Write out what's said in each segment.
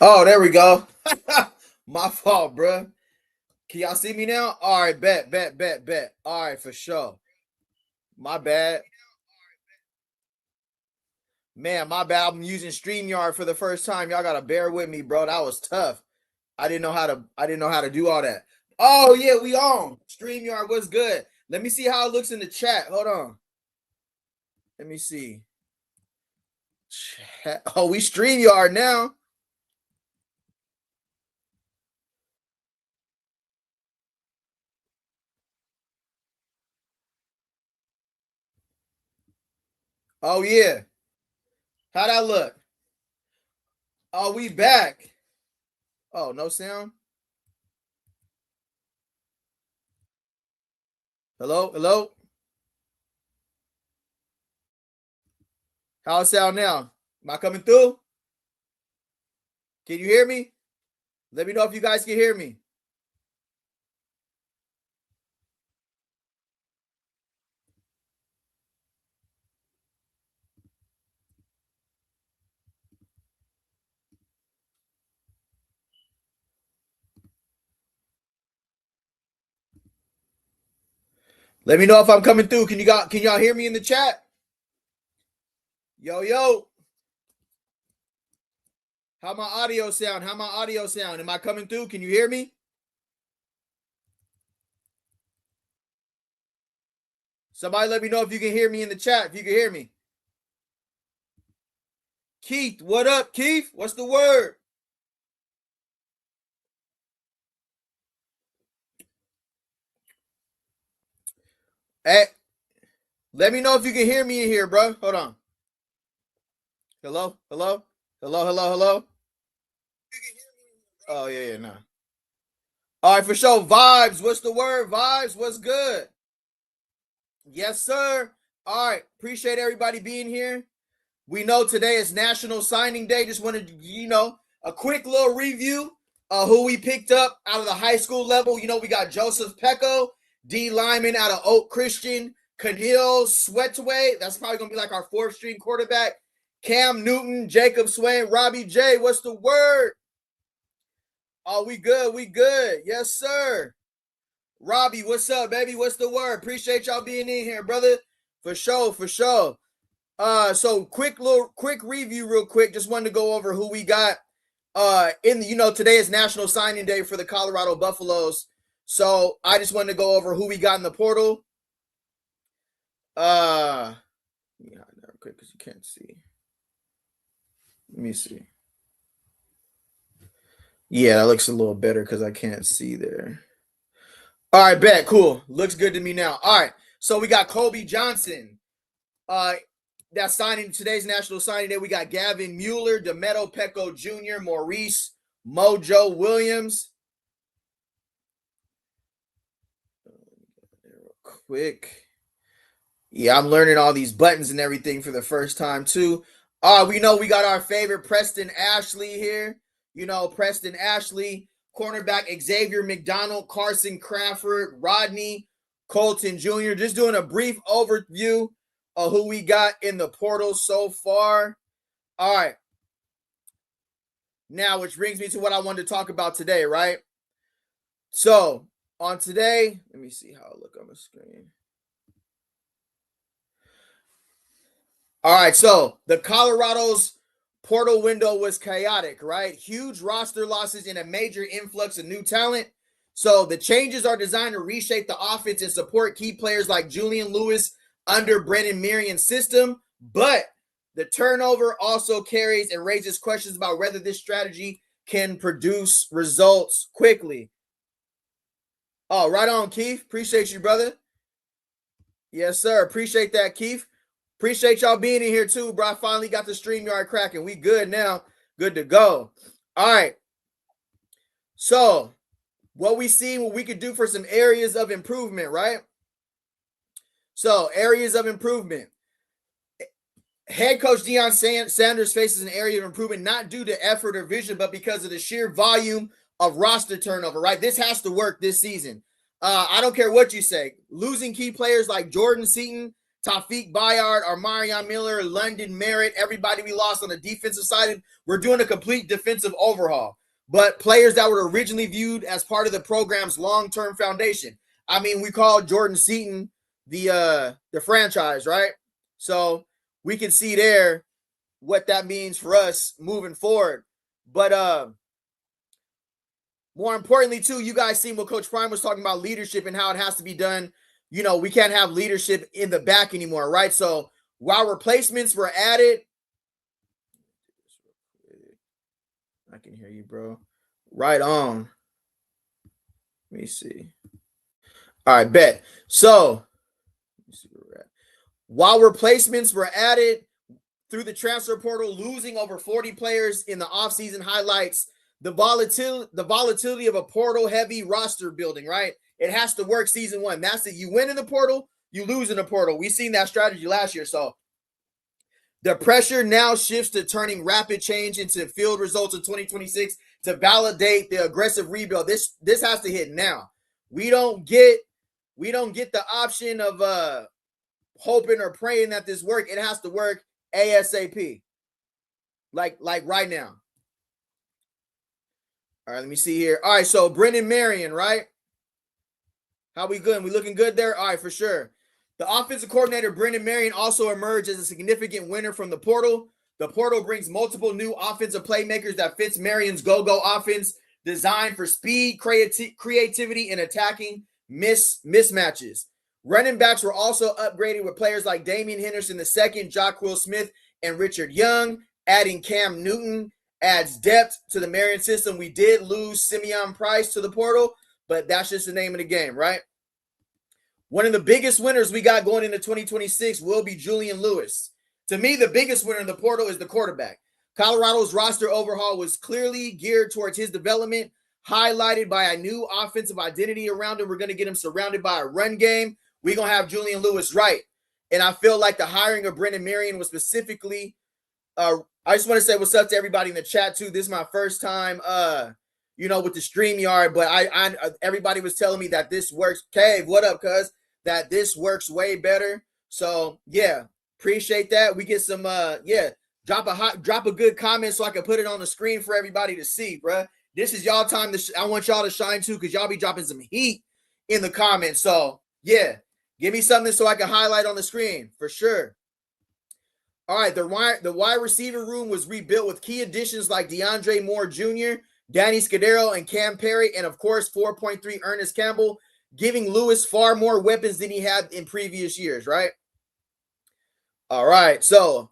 Oh, there we go. My fault, bruh. Can y'all see me now? All right, bet. All right, for sure. My bad. Man, my bad. I'm using StreamYard for the first time. Y'all gotta bear with me, bro. That was tough. I didn't know how to do all that. Oh yeah, we on. StreamYard was good. Let me see how it looks in the chat. Hold on. Let me see. Chat. Oh, we StreamYard now. Oh yeah. How that look? Oh, we back. Oh, no sound. Hello, hello. How it sound now? Am I coming through? Can you hear me? Let me know if you guys can hear me. Let me know if I'm coming through. Can y'all hear me in the chat? Yo, yo. How my audio sound? How my audio sound? Am I coming through? Can you hear me? Somebody let me know if you can hear me in the chat. If you can hear me. Keith, what up, Keith? What's the word? Hey, let me know if you can hear me in here, bro. Hold on. Hello, hello, hello. Oh yeah, nah. All right, for sure. Vibes. What's the word? Vibes. What's good? Yes, sir. All right. Appreciate everybody being here. We know today is National Signing Day. Just wanted to, a quick little review of who we picked up out of the high school level. We got Joseph Pecco, D. Lyman out of Oak Christian, Kahil Sweataway. That's probably going to be like our fourth string quarterback. Cam Newton, Jacob Swain, Robbie J. What's the word? Oh, we good. We good. Yes, sir. Robbie, what's up, baby? What's the word? Appreciate y'all being in here, brother. For sure, for sure. So quick review, real quick. Just wanted to go over who we got. Today is National Signing Day for the Colorado Buffaloes. So I just wanted to go over who we got in the portal. Let me hide that real quick because you can't see. Let me see. Yeah, that looks a little better because I can't see there. All right, bet. Cool. Looks good to me now. All right. So we got Kobe Johnson. That's signing today's National Signing Day. We got Gavin Mueller, Demeto Pecco Jr., Maurice Mojo Williams. Real quick. Yeah, I'm learning all these buttons and everything for the first time, too. We know we got our favorite Preston Ashley here. Preston Ashley, cornerback Xavier McDonald, Carson Crawford, Rodney Colton Jr. Just doing a brief overview of who we got in the portal so far. All right. Now, which brings me to what I wanted to talk about today, right? So, on today, let me see how I look on the screen. All right, so the Colorado's portal window was chaotic, right? Huge roster losses and a major influx of new talent. So the changes are designed to reshape the offense and support key players like Julian Lewis under Brennan Marion's system. But the turnover also carries and raises questions about whether this strategy can produce results quickly. Oh, right on, Keith. Appreciate you, brother. Yes, sir. Appreciate that, Keith. Appreciate y'all being in here too, bro. I finally got the StreamYard cracking. We good now. Good to go. All right. So, what we could do for some areas of improvement, right? So, areas of improvement. Head coach Deion Sanders faces an area of improvement not due to effort or vision, but because of the sheer volume of roster turnover, right? This has to work this season. I don't care what you say. Losing key players like Jordan Seaton, Taufik Bayard, Armarion Miller, London Merritt, everybody we lost on the defensive side. We're doing a complete defensive overhaul. But players that were originally viewed as part of the program's long-term foundation. I mean, we called Jordan Seaton the franchise, right? So we can see there what that means for us moving forward. But more importantly, too, you guys seen what Coach Prime was talking about leadership and how it has to be done. You know, we can't have leadership in the back anymore, right? So while replacements were added, I can hear you, bro. Right on. Let me see. All right, bet. So let me see where we're at. While replacements were added through the transfer portal, losing over 40 players in the offseason highlights the volatility of a portal-heavy roster building, right? It has to work season one. That's it. You win in the portal, you lose in the portal. We've seen that strategy last year. So the pressure now shifts to turning rapid change into field results in 2026 to validate the aggressive rebuild. This has to hit now. We don't get the option of hoping or praying that this work. It has to work ASAP. Like right now. All right, let me see here. All right, so Brendan Marion, right? How we good? We looking good there? All right, for sure. The offensive coordinator, Brendan Marion, also emerged as a significant winner from the portal. The portal brings multiple new offensive playmakers that fits Marion's go-go offense, designed for speed, creativity, and attacking mismatches. Running backs were also upgraded with players like Damian Henderson II, Jacquil Smith, and Richard Young. Adding Cam Newton adds depth to the Marion system. We did lose Simeon Price to the portal, but that's just the name of the game, right? One of the biggest winners we got going into 2026 will be Julian Lewis. To me, the biggest winner in the portal is the quarterback. Colorado's roster overhaul was clearly geared towards his development, highlighted by a new offensive identity around him. We're going to get him surrounded by a run game. We're going to have Julian Lewis right. And I feel like the hiring of Brendan Marion was specifically I just want to say what's up to everybody in the chat too. This is my first time with the StreamYard, but I everybody was telling me that this works. Cave, what up, cuz? That this works way better. So yeah, appreciate that. We get some drop a good comment so I can put it on the screen for everybody to see, bruh. This is y'all time I want y'all to shine too, because y'all be dropping some heat in the comments. So yeah, give me something so I can highlight on the screen for sure. All right, the wide receiver room was rebuilt with key additions like DeAndre Moore Jr., Danny Scudero, and Cam Perry, and of course 4.3 Ernest Campbell, giving Lewis far more weapons than he had in previous years, right? All right, so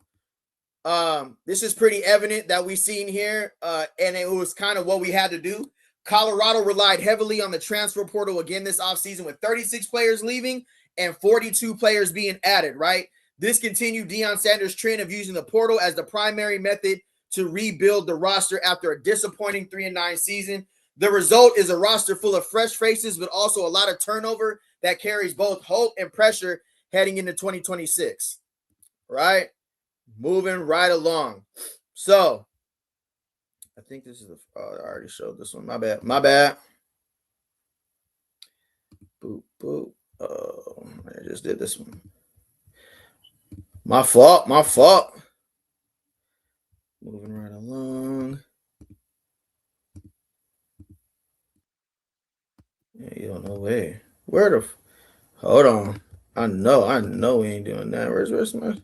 this is pretty evident that we've seen here, and it was kind of what we had to do. Colorado relied heavily on the transfer portal again this offseason with 36 players leaving and 42 players being added, right? This continued Deion Sanders' trend of using the portal as the primary method to rebuild the roster after a disappointing 3-9 season. The result is a roster full of fresh faces, but also a lot of turnover that carries both hope and pressure heading into 2026. Right? Moving right along. So, I think this is I already showed this one. My bad. Boop, boop. Oh, I just did this one. My fault. Moving right along. Yeah, you don't know where. Hold on. I know we ain't doing that. Where's my?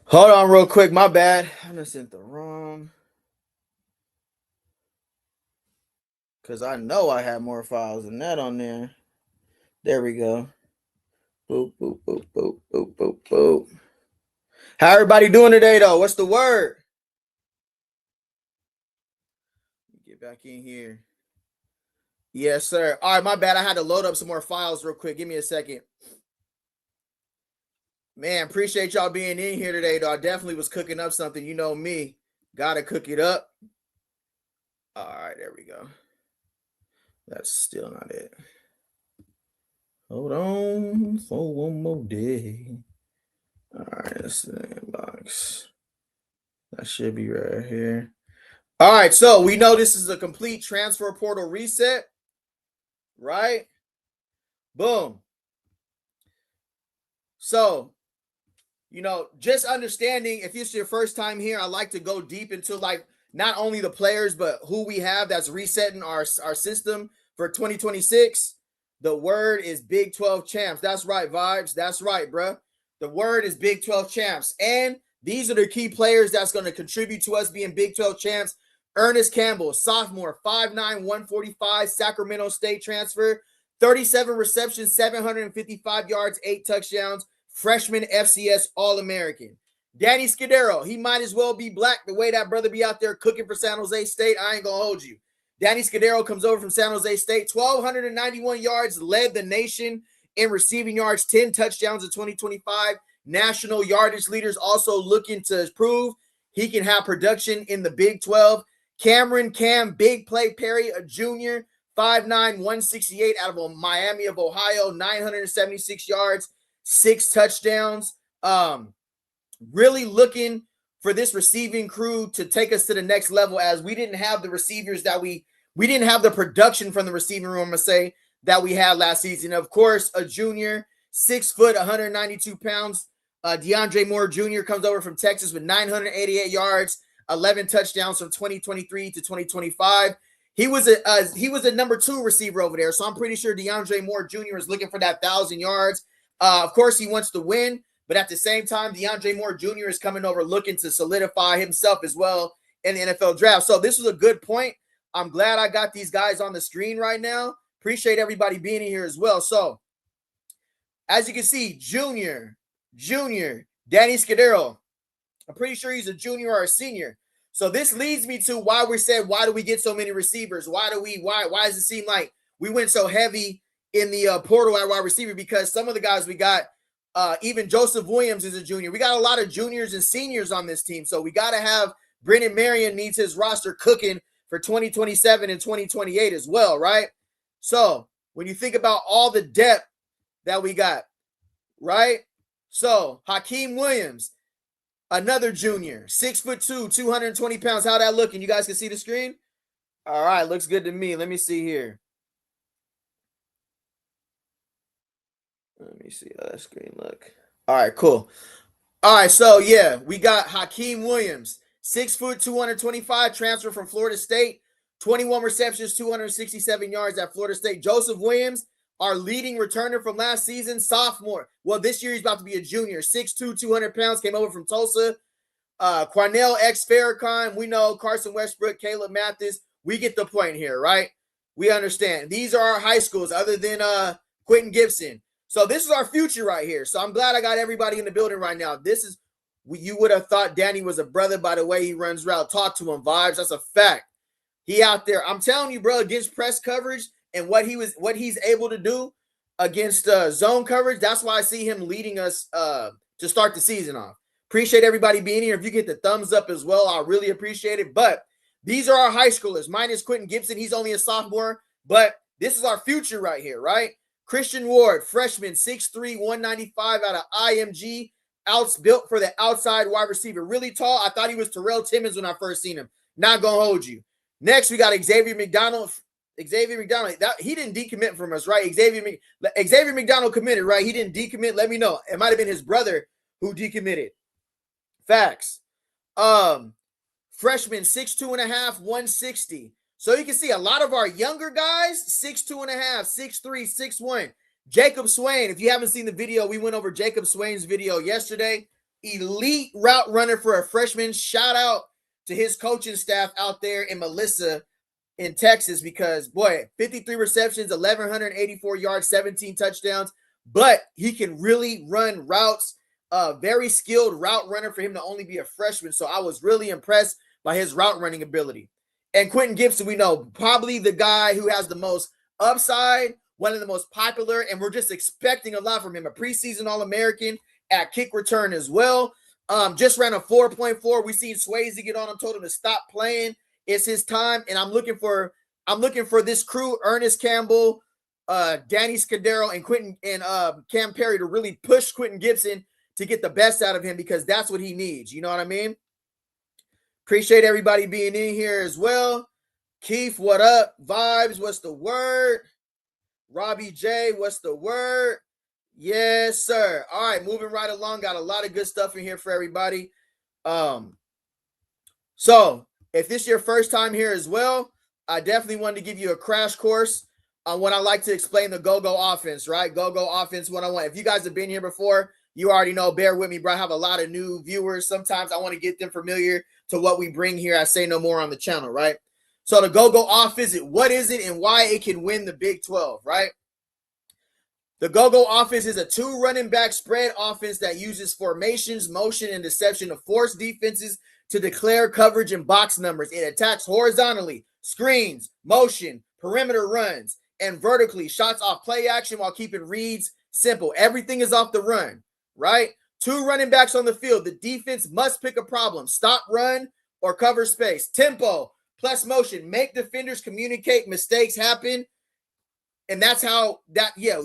Hold on real quick. My bad. I just sent the wrong. Because I know I have more files than that on there. There we go. Boop, boop, boop, boop, boop, boop, boop. How everybody doing today, though? What's the word? Get back in here. Yes, sir. All right, my bad. I had to load up some more files real quick. Give me a second. Man, appreciate y'all being in here today, though. I definitely was cooking up something. You know me. Gotta cook it up. All right, there we go. That's still not it. Hold on for one more day. All right, that's the inbox. That should be right here. All right, so we know this is a complete transfer portal reset, right? Boom. So, just understanding if it's your first time here, I like to go deep into like not only the players, but who we have that's resetting our system for 2026. The word is Big 12 champs. That's right, Vibes. That's right, bruh. The word is Big 12 champs. And these are the key players that's going to contribute to us being Big 12 champs. Ernest Campbell, sophomore, 5'9", 145, Sacramento State transfer, 37 receptions, 755 yards, 8 touchdowns. Freshman FCS All-American. Danny Scudero, he might as well be black the way that brother be out there cooking for San Jose State. I ain't going to hold you. Danny Scudero comes over from San Jose State, 1,291 yards, led the nation in receiving yards, 10 touchdowns in 2025. National yardage leaders also looking to prove he can have production in the Big 12. Cameron Cam Big Play Perry, a junior, 5'9", 168 out of Miami of Ohio, 976 yards, 6 touchdowns. Really looking for this receiving crew to take us to the next level, as we didn't have the receivers that we didn't have the production from the receiving room, I'm gonna say, that we had last season. Of course, a junior, 6 foot, 192 pounds. DeAndre Moore Jr. comes over from Texas with 988 yards, 11 touchdowns from 2023 to 2025. He was a number 2 receiver over there, so I'm pretty sure DeAndre Moore Jr. is looking for that 1,000 yards. Of course, he wants to win, but at the same time, DeAndre Moore Jr. is coming over looking to solidify himself as well in the NFL draft. So this was a good point. I'm glad I got these guys on the screen right now. Appreciate everybody being here as well. So as you can see, junior, Danny Scudero. I'm pretty sure he's a junior or a senior. So this leads me to why we said, why do we get so many receivers? Why does it seem like we went so heavy in the portal at wide receiver? Because some of the guys we got, even Joseph Williams is a junior. We got a lot of juniors and seniors on this team. So we got to have Brennan Marion needs his roster cooking for 2027 and 2028 as well, right? So when you think about all the depth that we got, right? So Hakeem Williams, another junior, 6'2", 220 pounds. How that looking? You guys can see the screen? All right, looks good to me. Let me see here. Let me see how that screen look. All right, cool. All right, so yeah, we got Hakeem Williams, 6 foot, 225, transfer from Florida State, 21 receptions, 267 yards at Florida State. Joseph Williams, our leading returner from last season, sophomore. Well, this year he's about to be a junior, 6'2", 200 pounds, came over from Tulsa. Cornell X Farrakhan, we know Carson Westbrook, Caleb Mathis. We get the point here, right? We understand. These are our high schools other than Quentin Gibson. So this is our future right here. So I'm glad I got everybody in the building right now. This is, you would have thought Danny was a brother by the way he runs route. Talk to him, Vibes. That's a fact. He out there. I'm telling you, bro, against press coverage and what he's able to do against zone coverage. That's why I see him leading us to start the season off. Appreciate everybody being here. If you get the thumbs up as well, I really appreciate it. But these are our high schoolers. Minus Quentin Gibson. He's only a sophomore, but this is our future right here, right? Christian Ward, freshman, 6'3", 195 out of IMG. Built for the outside wide receiver. Really tall. I thought he was Terrell Timmons when I first seen him. Not going to hold you. Next, we got Xavier McDonald. He didn't decommit from us, right? Xavier McDonald committed, right? He didn't decommit. Let me know. It might have been his brother who decommitted. Facts. Freshman, 6'2.5", 160. So you can see a lot of our younger guys, 6'2.5", 6'3", 6'1". Jacob Swain, if you haven't seen the video, we went over Jacob Swain's video yesterday. Elite route runner for a freshman. Shout out to his coaching staff out there in Melissa in Texas because, boy, 53 receptions, 1,184 yards, 17 touchdowns. But he can really run routes. Very skilled route runner for him to only be a freshman. So I was really impressed by his route running ability. And Quentin Gibson, we know, probably the guy who has the most upside, one of the most popular, and we're just expecting a lot from him. A preseason All-American at kick return as well. Just ran a 4.4. We seen Swasey get on him, told him to stop playing. It's his time, and I'm looking for this crew, Ernest Campbell, Danny Scudero, and Quentin and Cam Perry to really push Quentin Gibson to get the best out of him because that's what he needs. You know what I mean? Appreciate everybody being in here as well. Keith, what up? Vibes, what's the word? Robbie J, what's the word? Yes, sir. All right, moving right along. Got a lot of good stuff in here for everybody. So if this is your first time here as well, I definitely wanted to give you a crash course on what I like to explain the go-go offense, right? Go-go offense 101. If you guys have been here before, you already know, bear with me, bro. I have a lot of new viewers. Sometimes I want to get them familiar to what we bring here. I Say No More on the channel, right? So the go-go offense, what is it and why it can win the Big 12, right? The go-go offense is a 2 running back spread offense that uses formations, motion, and deception to force defenses to declare coverage and box numbers. It attacks horizontally, screens, motion, perimeter runs, and vertically shots off play action while keeping reads simple. Everything is off the run, right? 2 running backs on the field. The defense must pick a problem. Stop, run, or cover space. Tempo plus motion. Make defenders communicate. Mistakes happen. And that's how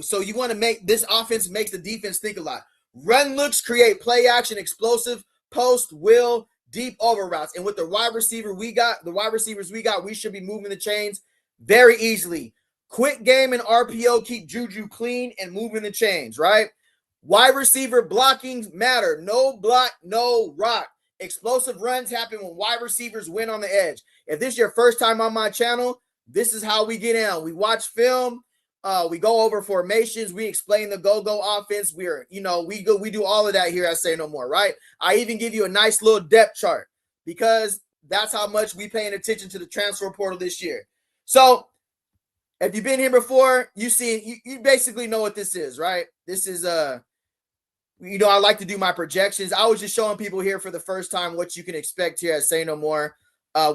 so you want to make this offense makes the defense think a lot. Run looks create play action, explosive, post, will, deep over routes. And with the wide receivers we got, we should be moving the chains very easily. Quick game and RPO keep Juju clean and moving the chains, right? Wide receiver blocking matter. No block, no rock. Explosive runs happen when wide receivers win on the edge. If this is your first time on my channel, this is how we get in. We watch film. We go over formations. We explain the go-go offense. We do all of that here at Say No More, right? I even give you a nice little depth chart because that's how much we paying attention to the transfer portal this year. So if you've been here before, you basically know what this is, right? This is I like to do my projections. I was just showing people here for the first time what you can expect here at Say No More.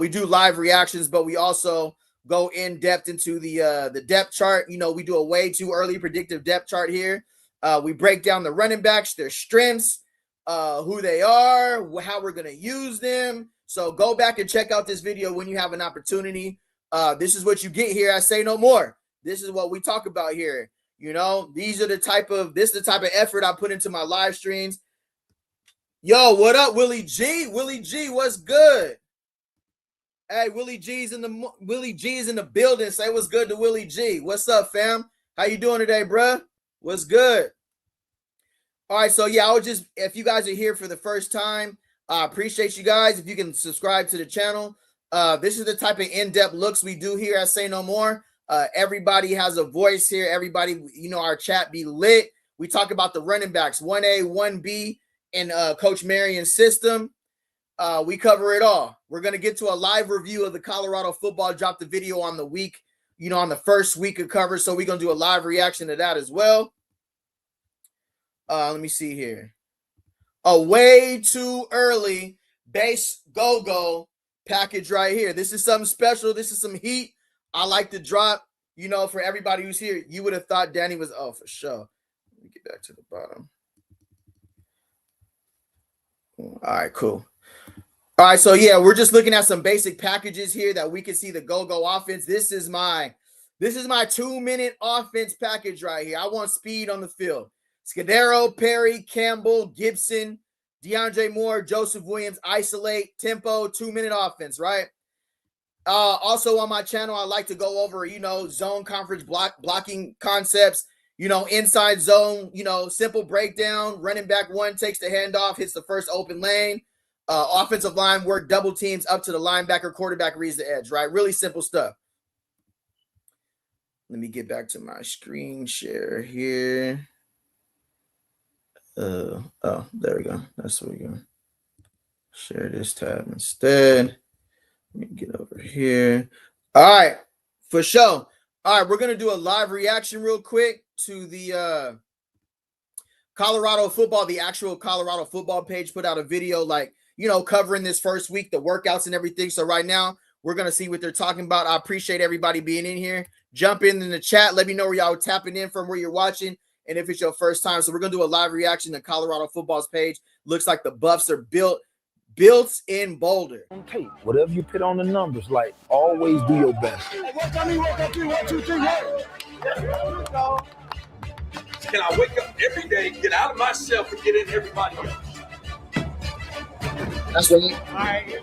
We do live reactions, but we also go in depth into the depth chart. We do a way too early predictive depth chart here. We break down the running backs, their strengths, who they are, how we're going to use them. So go back and check out this video when you have an opportunity. This is what you get here. I Say No More. This is what we talk about here. This is the type of effort I put into my live streams. Yo, what up, Willie G? Willie G, what's good? Hey, Willie G's in the building. Say what's good to Willie G. What's up, fam? How you doing today, bruh? What's good? All right, so yeah, if you guys are here for the first time, I appreciate you guys. If you can subscribe to the channel. This is the type of in-depth looks we do here at Say No More. Everybody has a voice here. Everybody, our chat be lit. We talk about the running backs, 1A, 1B, and Coach Marion's system. We cover it all. We're going to get to a live review of the Colorado football. Drop the video on the week, on the first week of cover. So we're going to do a live reaction to that as well. Let me see here. A way too early base go-go package right here. This is something special. This is some heat. I like to drop, for everybody who's here. You would have thought Danny was, for sure. Let me get back to the bottom. All right, cool. All right, so yeah, we're just looking at some basic packages here that we can see the go-go offense. This is my 2-minute offense package right here. I want speed on the field. Scudero, Perry, Campbell, Gibson, DeAndre Moore, Joseph Williams, isolate, tempo, 2-minute offense, right? Also on my channel, I like to go over, zone coverage blocking concepts, inside zone, simple breakdown. Running back 1 takes the handoff, hits the first open lane. Offensive line work, double teams up to the linebacker, quarterback reads the edge, right? Really simple stuff. Let me get back to my screen share here. There we go. That's where we're going. Share this tab instead. Let me get over here. All right, for sure. All right, we're going to do a live reaction real quick to the Colorado football. The actual Colorado football page put out a video covering this first week, the workouts and everything. So right now, we're going to see what they're talking about. I appreciate everybody being in here. Jump in the chat. Let me know where y'all tapping in from, where you're watching, and if it's your first time. So we're going to do a live reaction to Colorado football's page. Looks like the Buffs are built in Boulder. On tape, whatever you put on the numbers, always do your best. Can I wake up every day, get out of myself, and get in everybody else? That's right. All right.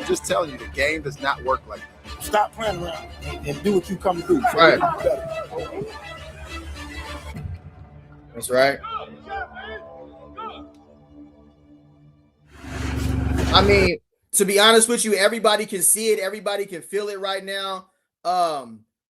just telling you, the game does not work like that. Stop playing around and do what you come to do. So Right. you do better. That's right. I mean, to be honest with you, everybody can see it. Everybody can feel it right now.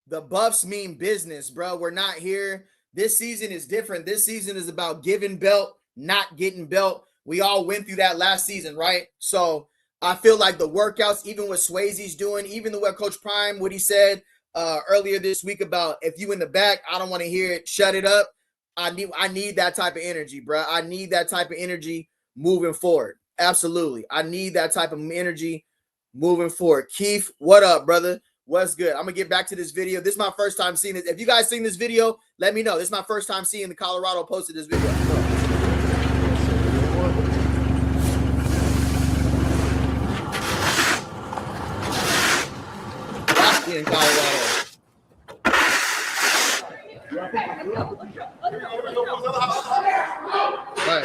The Buffs mean business, bro. We're not here. This season is different. This season is about giving belt, not getting belt. We all went through that last season, right? So I feel like the workouts, even what Swasey's doing, even the way Coach Prime, what he said earlier this week about if you in the back, I don't want to hear it. Shut it up. I need that type of energy, bro. I need that type of energy moving forward. Absolutely. I need that type of energy moving forward. Keith, what up, brother? What's good? I'm going to get back to this video. This is my first time seeing this. If you guys seen this video, let me know. This is my first time seeing the Colorado posted this video. In Colorado. Right.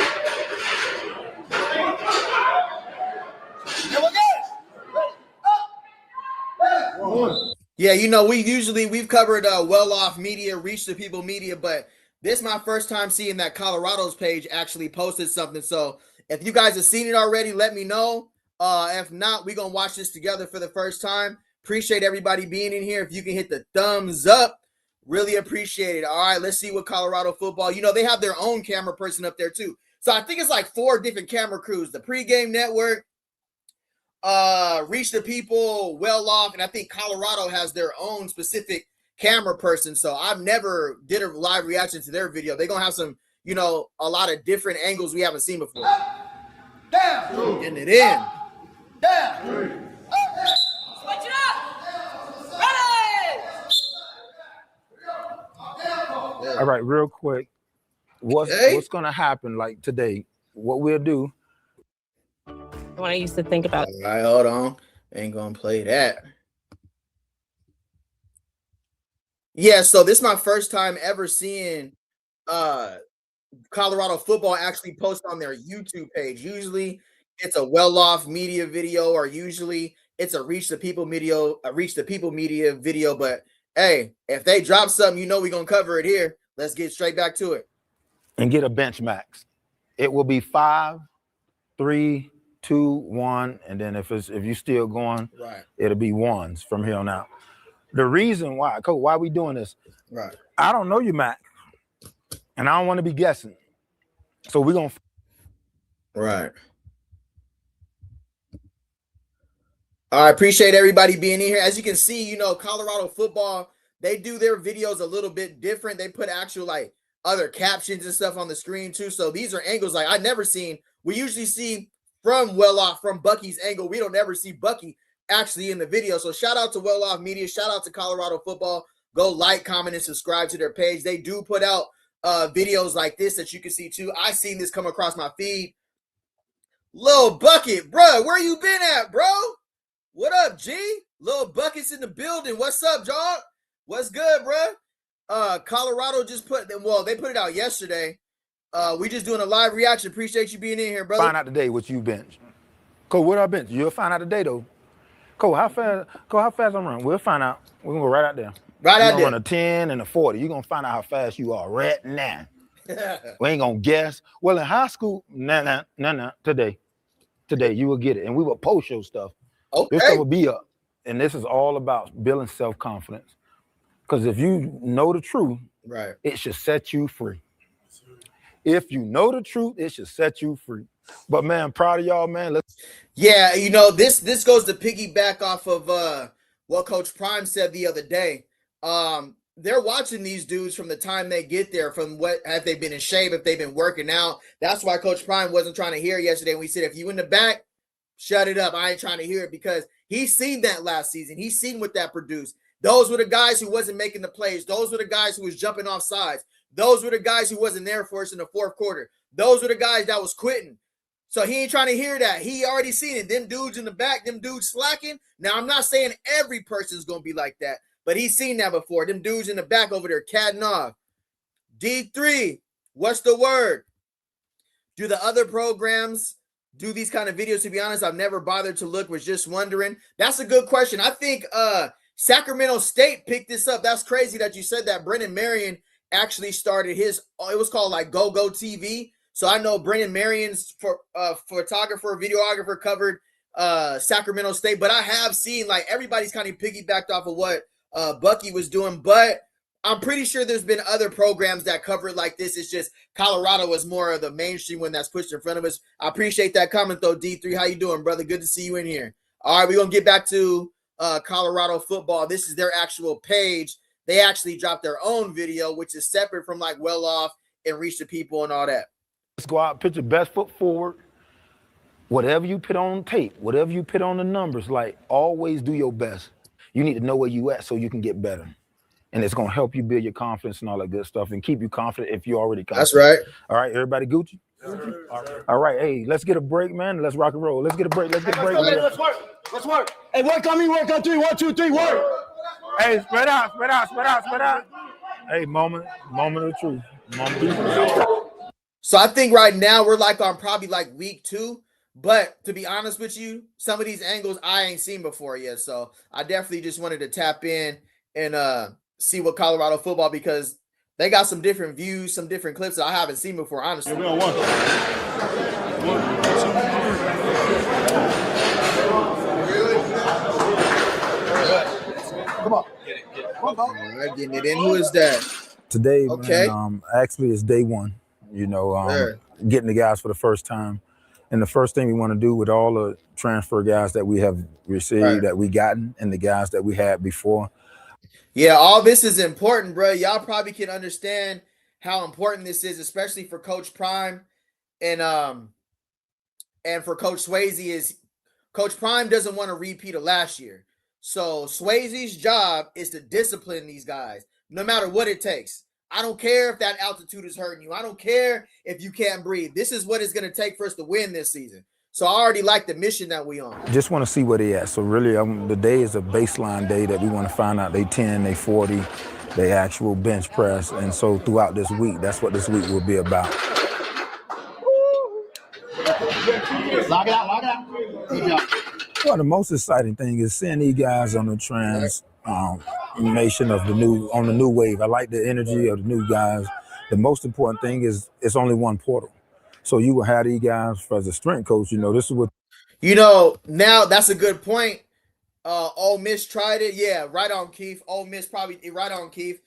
Yeah, you know, we've covered Well Off Media, Reach the People Media, but this is my first time seeing that Colorado's page actually posted something. So if you guys have seen it already, let me know. If not, we're gonna watch this together for the first time. Appreciate everybody being in here. If you can hit the thumbs up, really appreciate it. All right, let's see what Colorado football. You know, they have their own camera person up there too. So I think it's like 4 different camera crews. The Pregame Network, Reach the People, Well Off, and I think Colorado has their own specific camera person. So I've never did a live reaction to their video. They're gonna have some, you know, a lot of different angles we haven't seen before. Down. Getting it in. Down. Switch it up! Ready! All right, real quick. What's gonna happen like today? What we'll do. When I used to think about All right, hold on. Ain't gonna play that. Yeah, so this is my first time ever seeing Colorado football actually post on their YouTube page. Usually it's a Well Off Media video, or usually it's a Reach the People video, video. But hey, if they drop something, you know we're gonna cover it here. Let's get straight back to it. And get a bench max. It will be 5, 3, 2, 1, and then if you still going, right, it'll be ones from here on out. The reason why, Coach, why we doing this? Right. I don't know you, Mac, and I don't want to be guessing. So we're gonna. Right. I appreciate everybody being in here. As you can see, you know, Colorado football, they do their videos a little bit different. They put actual like other captions and stuff on the screen too. So these are angles like I've never seen. We usually see from Well Off, from Bucky's angle. We don't ever see Bucky actually in the video. So shout out to Well Off Media. Shout out to Colorado football. Go like, comment, and subscribe to their page. They do put out videos like this that you can see too. I seen this come across my feed. Lil Bucket, bro, where you been at, bro? What up, G? Lil Bucket's in the building. What's up, dog? What's good, bro? Colorado just they put it out yesterday. We just doing a live reaction. Appreciate you being in here, brother. Find out today what you bench. Cole, what I bench? You'll find out today though. Cole, how fast I'm running? We'll find out. We're gonna go right out there. Right out there. Run a 10 and a 40. You're gonna find out how fast you are right now. We ain't gonna guess. Well, in high school, nah. Today you will get it, and we will post your stuff. Okay. This stuff will be up, and this is all about building self-confidence. Because if you know the truth, right, it should set you free. If you know the truth, it should set you free. But man, I'm proud of y'all, man. Yeah, you know, this goes to piggyback off of what Coach Prime said the other day. They're watching these dudes from the time they get there, from what have they been in shape, if they've been working out. That's why Coach Prime wasn't trying to hear it yesterday. We said, if you in the back, shut it up. I ain't trying to hear it, because he's seen that last season. He's seen what that produced. Those were the guys who wasn't making the plays. Those were the guys who was jumping off sides. Those were the guys who wasn't there for us in the fourth quarter. Those were the guys that was quitting. So he ain't trying to hear that. He already seen it. Them dudes in the back, them dudes slacking. Now, I'm not saying every person's going to be like that, but he's seen that before. Them dudes in the back over there, catting off. D3, what's the word? Do the other programs do these kind of videos. To be honest, I've never bothered to look. Was just wondering. That's a good question. I think Sacramento State picked this up. That's crazy that you said that. Brennan Marion actually started his. It was called like Go TV. So I know Brennan Marion's photographer, videographer covered Sacramento State, but I have seen like everybody's kind of piggybacked off of what Bucky was doing, but I'm pretty sure there's been other programs that cover it like this. It's just Colorado was more of the mainstream one that's pushed in front of us. I appreciate that comment though, D3. How you doing, brother? Good to see you in here. All right, we're gonna get back to Colorado football. This is their actual page. They actually dropped their own video, which is separate from like Well Off and Reach the People and all that. Let's go out, put your best foot forward. Whatever you put on tape, whatever you put on the numbers, like always do your best. You need to know where you at so you can get better. And it's going to help you build your confidence and all that good stuff and keep you confident if you're already confident. That's right. All right, everybody Gucci? All right, hey, let's get a break, man. Let's rock and roll. Let's get a break. Let's get a break. Let's work. Let's work. Hey, work on me. Work on 3. 1, 2, 3. Work. Hey, spread out, spread out, spread out, spread out. Hey, moment of truth. Moment of truth. So I think right now we're like on probably like week 2. But to be honest with you, some of these angles I ain't seen before yet. So I definitely just wanted to tap in and see what Colorado football, because they got some different views, some different clips that I haven't seen before, honestly. We on 1. Come on. All right, getting it in. Who is that? Today, Okay. man, actually it's day 1, you know, getting the guys for the first time. And the first thing we want to do with all the transfer guys that we have received, that we gotten, and the guys that we had before. Yeah, all this is important, bro. Y'all probably can understand how important this is, especially for Coach Prime and for Coach Swasey. Is Coach Prime doesn't want to repeat of last year. So Swasey's job is to discipline these guys, no matter what it takes. I don't care if that altitude is hurting you. I don't care if you can't breathe. This is what it's going to take for us to win this season. So I already like the mission that we on. Just want to see where they at. So really, the day is a baseline day that we want to find out they 10, they 40, they actual bench press. And so throughout this week, that's what this week will be about. Lock it out. Lock it out. Good job. Well, the most exciting thing is seeing these guys on the transformation of the new wave. I like the energy of the new guys. The most important thing is it's only one portal. So you will have these guys as a strength coach. You know, this is what. You know, now that's a good point. Ole Miss tried it. Yeah, right on, Keith. Ole Miss probably right on, Keith.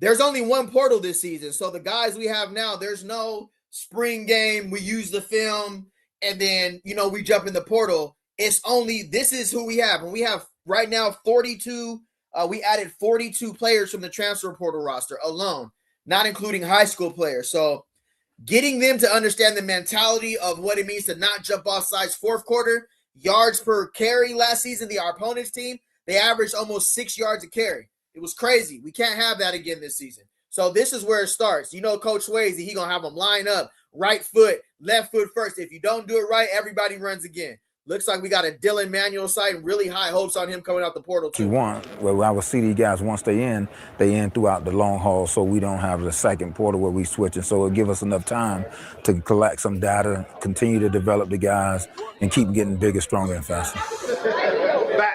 There's only one portal this season. So the guys we have now, there's no spring game. We use the film and then, you know, we jump in the portal. It's only, this is who we have. And we have right now 42. We added 42 players from the transfer portal roster alone, not including high school players. So getting them to understand the mentality of what it means to not jump off sides. Fourth quarter, yards per carry last season, our opponent's team, they averaged almost 6 yards a carry. It was crazy. We can't have that again this season. So this is where it starts. You know, Coach Swasey, he going to have them line up, right foot, left foot first. If you don't do it right, everybody runs again. Looks like we got a Dylan Manuel site and really high hopes on him coming out the portal too. You want, well, I will see these guys once they in throughout the long haul, so we don't have the second portal where we switching. So it'll give us enough time to collect some data, continue to develop the guys, and keep getting bigger, stronger, and faster. Back.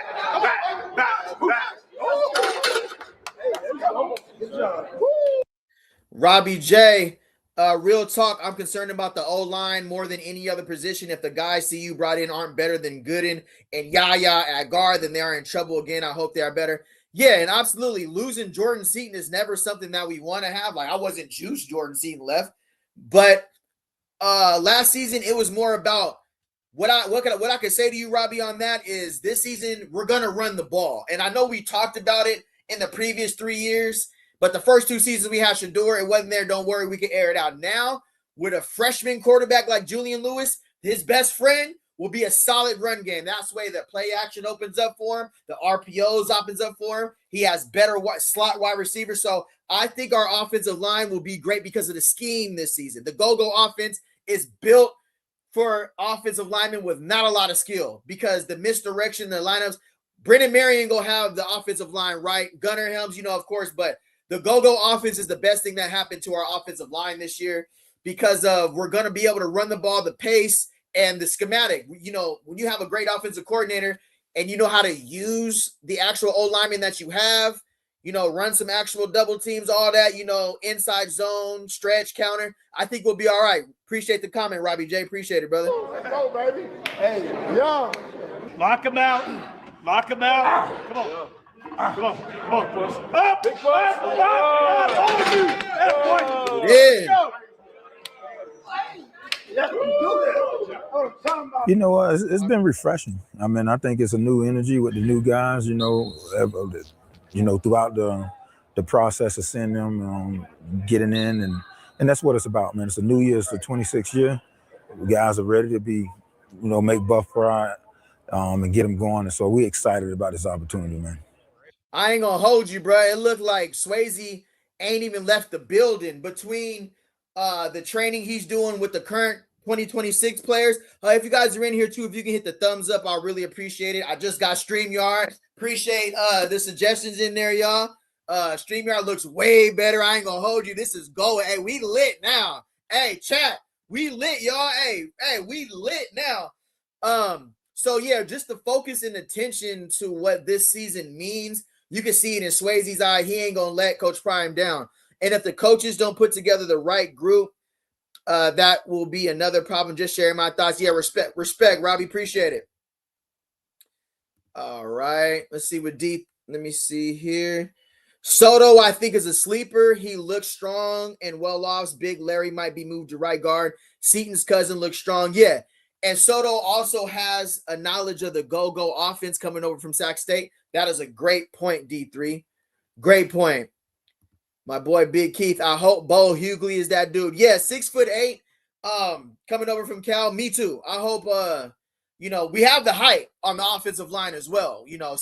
Robbie J, real talk, I'm concerned about the O-line more than any other position. If the guys CU brought in aren't better than Gooden and Yaya at guard, then they are in trouble again. I hope they are better. Yeah, and absolutely, losing Jordan Seaton is never something that we want to have. Like, I wasn't juiced Jordan Seaton left. But last season, it was more about what I could say to you, Robbie, on that is this season, we're going to run the ball. And I know we talked about it in the previous 3 years, but the first 2 seasons we had Shador, it wasn't there. Don't worry, we can air it out. Now, with a freshman quarterback like Julian Lewis, his best friend will be a solid run game. That's the way that play action opens up for him. The RPOs opens up for him. He has better slot wide receivers. So I think our offensive line will be great because of the scheme this season. The go-go offense is built for offensive linemen with not a lot of skill because the misdirection, the lineups, Brennan Marion go have the offensive line right. Gunnar Helms, you know, of course, but the go-go offense is the best thing that happened to our offensive line this year because of we're going to be able to run the ball, the pace, and the schematic. You know, when you have a great offensive coordinator and you know how to use the actual O lineman that you have, you know, run some actual double teams, all that, you know, inside zone, stretch, counter, I think we'll be all right. Appreciate the comment, Robbie J. Appreciate it, brother. Let's go, baby. Hey, yeah. Lock him out. Lock him out. Come on. Come on. Come on, push. Up. Big push. You know what? It's been refreshing. I mean, I think it's a new energy with the new guys. You know, throughout the process of seeing them getting in, and that's what it's about, man. It's a new year. It's the 26th year. The guys are ready to be, you know, make Buff Pride and get them going. And so we're excited about this opportunity, man. I ain't gonna hold you, bro. It looked like Swasey ain't even left the building between the training he's doing with the current 2026 players. If you guys are in here too, if you can hit the thumbs up, I'll really appreciate it. I just got StreamYard. Appreciate the suggestions in there, y'all. StreamYard looks way better. I ain't gonna hold you. This is going. Hey, we lit now. Hey, chat, we lit, y'all. Hey, we lit now. So yeah, just the focus and attention to what this season means. You can see it in Swasey's eye. He ain't gonna let Coach Prime down. And if the coaches don't put together the right group, that will be another problem. Just sharing my thoughts. Yeah, respect, Robbie. Appreciate it. All right. Let's see what deep. Let me see here. Soto, I think, is a sleeper. He looks strong and well off. Big Larry might be moved to right guard. Seaton's cousin looks strong. Yeah. And Soto also has a knowledge of the go-go offense coming over from Sac State. That is a great point, D3. Great point. My boy Big Keith. I hope Bo Hughley is that dude. Yeah, 6'8", coming over from Cal. Me too. I hope you know, we have the height on the offensive line as well. You know,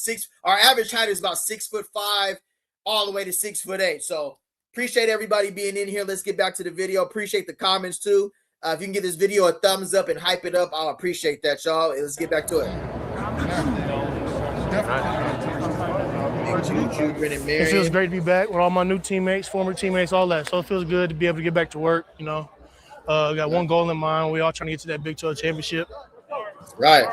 our average height is about 6'5", all the way to 6'8". So appreciate everybody being in here. Let's get back to the video. Appreciate the comments too. If you can give this video a thumbs up and hype it up, I'll appreciate that, y'all. Let's get back to it. It feels great to be back with all my new teammates, former teammates, all that. So it feels good to be able to get back to work, you know. We got one goal in mind. We all trying to get to that Big 12 championship. Right.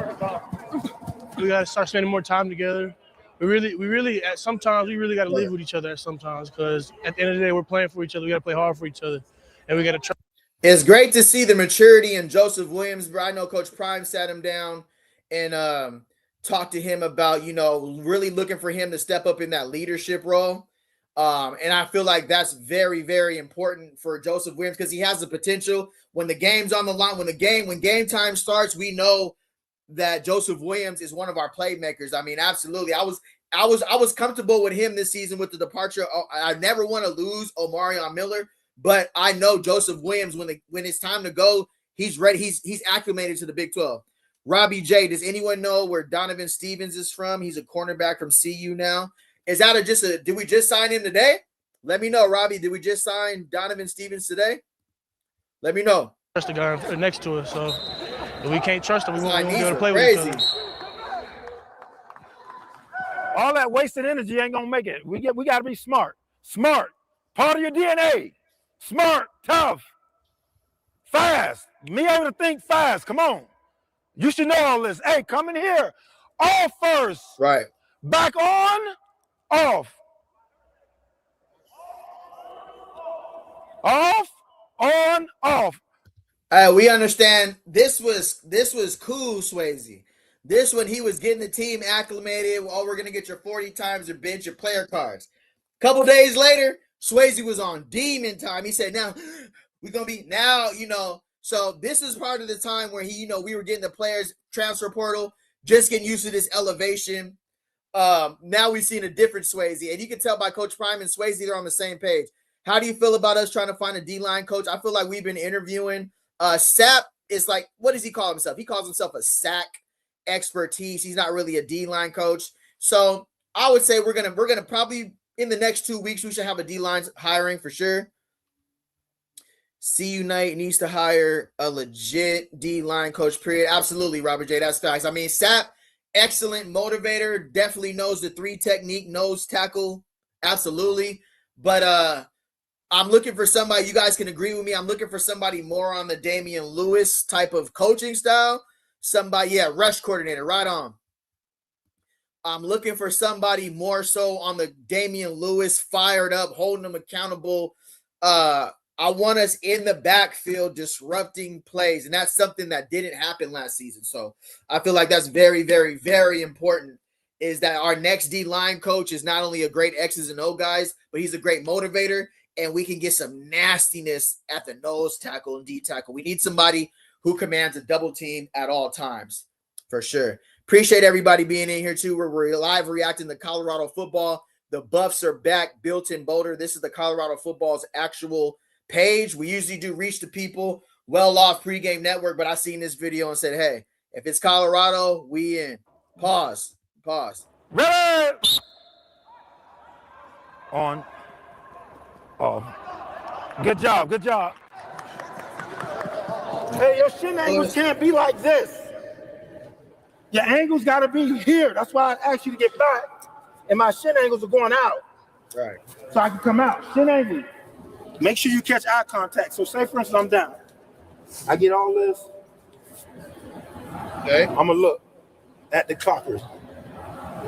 We got to start spending more time together. We really, at sometimes, we really got to live with each other at sometimes, because at the end of the day, we're playing for each other. We got to play hard for each other, and we got to try. It's great to see the maturity in Joseph Williams, bro. I know Coach Prime sat him down and talked to him about, you know, really looking for him to step up in that leadership role. And I feel like that's very, very important for Joseph Williams, because he has the potential. When the game's on the line, when game time starts, we know that Joseph Williams is one of our playmakers. I mean, absolutely. I was comfortable with him this season with the departure. I never want to lose Omarion Miller, but I know Joseph Williams, when it's time to go, he's ready. He's acclimated to the Big 12. Robbie J, does anyone know where Donovan Stevens is from? He's a cornerback from CU now. Is that did we just sign him today? Let me know, Robbie. Did we just sign Donovan Stevens today? Let me know. Trust the guy next to us, so if we can't trust him, we won't be able to play crazy. with each other. All that wasted energy ain't gonna make it. We gotta be smart. Smart. Part of your DNA. Smart, tough, fast. Me able to think fast. Come on. You should know all this. Hey, come in here. Off first. Right. Back on, off. Off, on, off. We understand this was cool, Swasey. This when he was getting the team acclimated. Oh, we're gonna get your 40 times your bench, your player cards. Couple days later, Swasey was on demon time. He said, now we're gonna be you know. So this is part of the time where we were getting the players transfer portal, just getting used to this elevation. Now we've seen a different Swasey, and you can tell by Coach Prime and Swasey, they're on the same page. How do you feel about us trying to find a D-line coach? I feel like we've been interviewing. Sap is like, what does he call himself? He calls himself a sack expertise. He's not really a D-line coach. So I would say we're gonna probably in the next 2 weeks we should have a D-line hiring for sure. CU Knight needs to hire a legit D-line coach, period. Absolutely, Robert J. That's facts. I mean, Sap, excellent motivator, definitely knows the 3 technique, nose tackle. Absolutely. But I'm looking for somebody, you guys can agree with me. I'm looking for somebody more on the Damian Lewis type of coaching style. Somebody, yeah, rush coordinator, right on. I'm looking for somebody more so on the Damian Lewis, fired up, holding them accountable. I want us in the backfield disrupting plays, and that's something that didn't happen last season. So I feel like that's very, very, very important, is that our next D-line coach is not only a great X's and O guys, but he's a great motivator, and we can get some nastiness at the nose tackle and D tackle. We need somebody who commands a double team at all times, for sure. Appreciate everybody being in here, too. We're live reacting to Colorado football. The Buffs are back, built in Boulder. This is the Colorado football's actual page. We usually do reach the people well off Pregame Network, but I seen this video and said, hey, if it's Colorado, we in. Pause. Ready? On. Off. Good job. Hey, your shin angles can't be like this. Your angles got to be here. That's why I asked you to get back. And my shin angles are going out. Right. So I can come out. Shin angle. Make sure you catch eye contact. So say, for instance, I'm down. I get all this. Okay. I'm going to look at the clockers.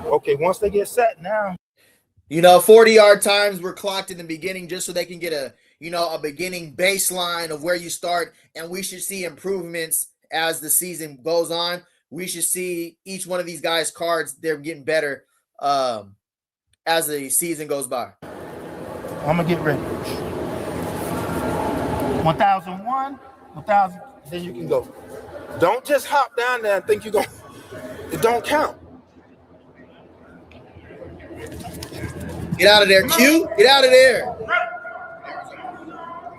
Okay, once they get set now. 40-yard times were clocked in the beginning just so they can get a beginning baseline of where you start, and we should see improvements as the season goes on. We should see each one of these guys' cards, they're getting better as the season goes by. I'm going to get ready. 1001, 1000, then you can go. Don't just hop down there and think you're going to. It don't count. Get out of there, Q. Get out of there.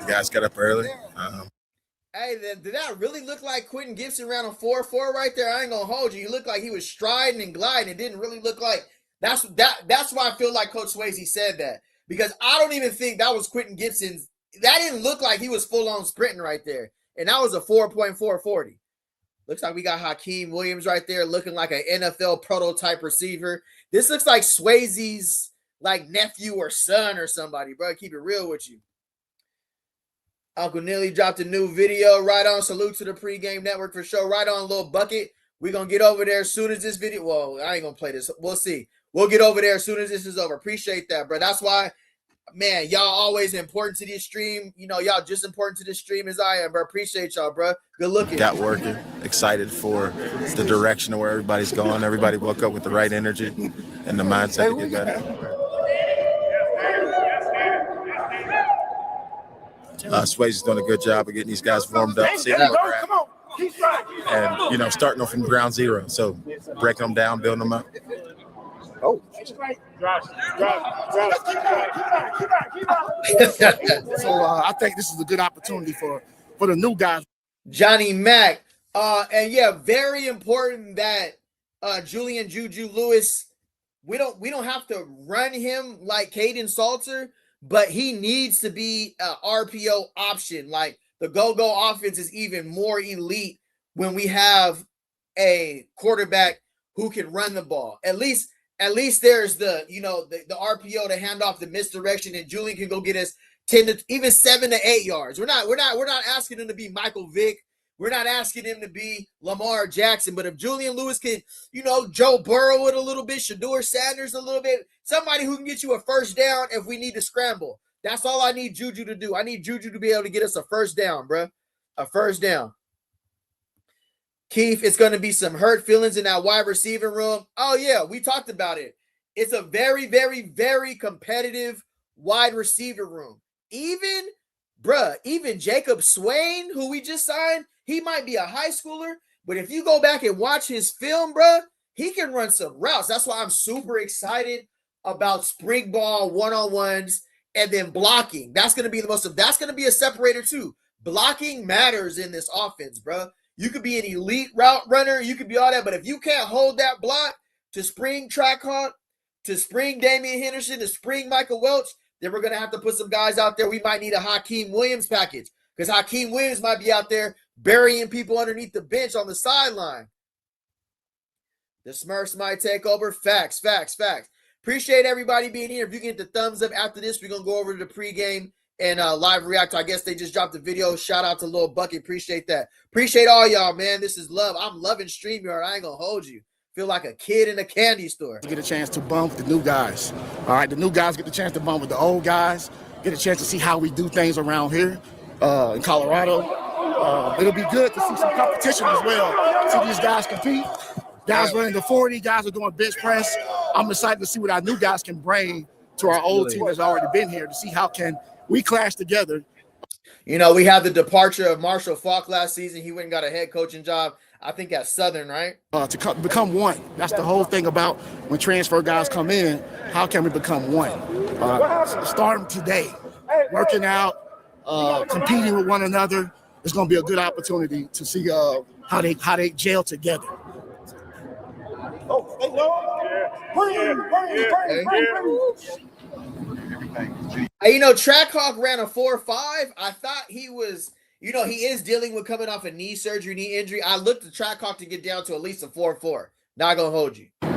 You guys got up early. Hey, did that really look like Quentin Gibson ran a 4.4 right there? I ain't gonna hold you. He looked like he was striding and gliding. It didn't really look like that's why I feel like Coach Swasey said that, because I don't even think that was Quentin Gibson's. That didn't look like he was full on sprinting right there, and that was a 4.440. Looks like we got Hakeem Williams right there, looking like an NFL prototype receiver. This looks like Swasey's like nephew or son or somebody, bro. Keep it real with you. Uncle Neely dropped a new video. Right on. Salute to the Pregame Network for sure. Right on, little bucket. We're going to get over there as soon as this video. Well, I ain't going to play this. We'll see. We'll get over there as soon as this is over. Appreciate that, bro. That's why, man, y'all always important to this stream. Y'all just important to this stream as I am, bro. Appreciate y'all, bro. Good looking. Got working. Excited for the direction of where everybody's going. Everybody woke up with the right energy and the mindset to get better. Swayze's doing a good job of getting these guys warmed up, seeing where we're at, and starting them from ground zero. So breaking them down, building them up. Oh, so I think this is a good opportunity for the new guys. Johnny Mack, and yeah, very important that Julian Juju Lewis. We don't have to run him like Caden Salter, but he needs to be an RPO option. Like the go-go offense is even more elite when we have a quarterback who can run the ball. At least there's the RPO to hand off the misdirection, and Julian can go get us 10 to even 7 to 8 yards. We're not asking him to be Michael Vick. We're not asking him to be Lamar Jackson, but if Julian Lewis can, Joe Burrow it a little bit, Shedeur Sanders a little bit, somebody who can get you a first down if we need to scramble. That's all I need Juju to do. I need Juju to be able to get us a first down, bro. A first down. Keith, it's going to be some hurt feelings in that wide receiver room. Oh, yeah, we talked about it. It's a very, very, very competitive wide receiver room. Even Jacob Swain, who we just signed, he might be a high schooler, but if you go back and watch his film, bro, he can run some routes. That's why I'm super excited about spring ball one-on-ones and then blocking. That's going to be a separator too. Blocking matters in this offense, bro. You could be an elite route runner. You could be all that, but if you can't hold that block to spring Track Hunt, to spring Damian Henderson, to spring Michael Welch, then we're going to have to put some guys out there. We might need a Hakeem Williams package because Hakeem Williams might be out there burying people underneath the bench on the sideline. The Smurfs might take over. Facts. Appreciate everybody being here. If you can hit the thumbs up after this, we're going to go over to the Pregame and live react. I guess they just dropped the video. Shout out to Lil Bucky. Appreciate that. Appreciate all y'all, man. This is love. I'm loving StreamYard. I ain't gonna hold you. Feel like a kid in a candy store. Get a chance to bump the new guys. All right, the new guys get the chance to bump with the old guys. Get a chance to see how we do things around here in Colorado. It'll be good to see some competition as well. See these guys compete. Guys running the 40, guys are doing bench press. I'm excited to see what our new guys can bring to our old team that's already been here to see how can we clash together. You know, we had the departure of Marshall Faulk last season. He went and got a head coaching job, I think, at Southern, right? To become one. That's the whole thing about when transfer guys come in. How can we become one? Starting today, working out, competing with one another. It's going to be a good opportunity to see how they gel together. You know, Trackhawk ran a 4.5. I thought he was, you know, he is dealing with coming off a knee surgery, knee injury. I looked at Trackhawk to get down to at least a 4.4. Not gonna hold you. Okay.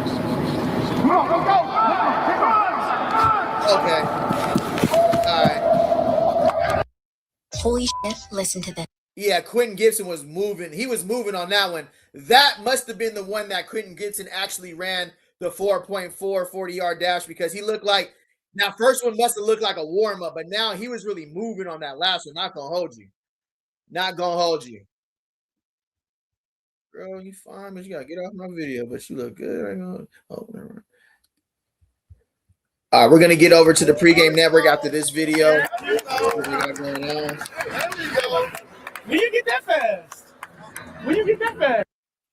All right. Holy shit, listen to this. Yeah, Quentin Gibson was moving. He was moving on that one. That must have been the one that Quentin Gibson actually ran the 4.4 40-yard dash, because he looked like, now first one must have looked like a warm-up, but now he was really moving on that last one. Not gonna hold you. Not gonna hold you. Girl, you fine, but you gotta get off my video, but you look good. Oh, never. All right, we're gonna get over to the Pregame Network after this video. What we got going on? When you get that fast? When you get that fast?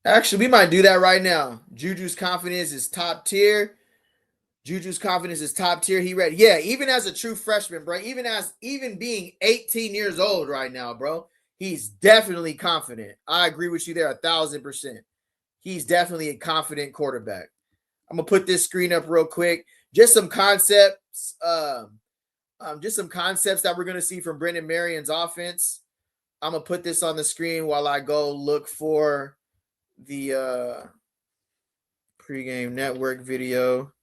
Actually, we might do that right now. Juju's confidence is top tier. Juju's confidence is top tier. He read, yeah, even as a true freshman, bro, even being 18 years old right now, bro, he's definitely confident. I agree with you there 1,000%. He's definitely a confident quarterback. I'm gonna put this screen up real quick. Just some concepts, that we're gonna see from Brendan Marion's offense. I'm gonna put this on the screen while I go look for the Pregame Network video.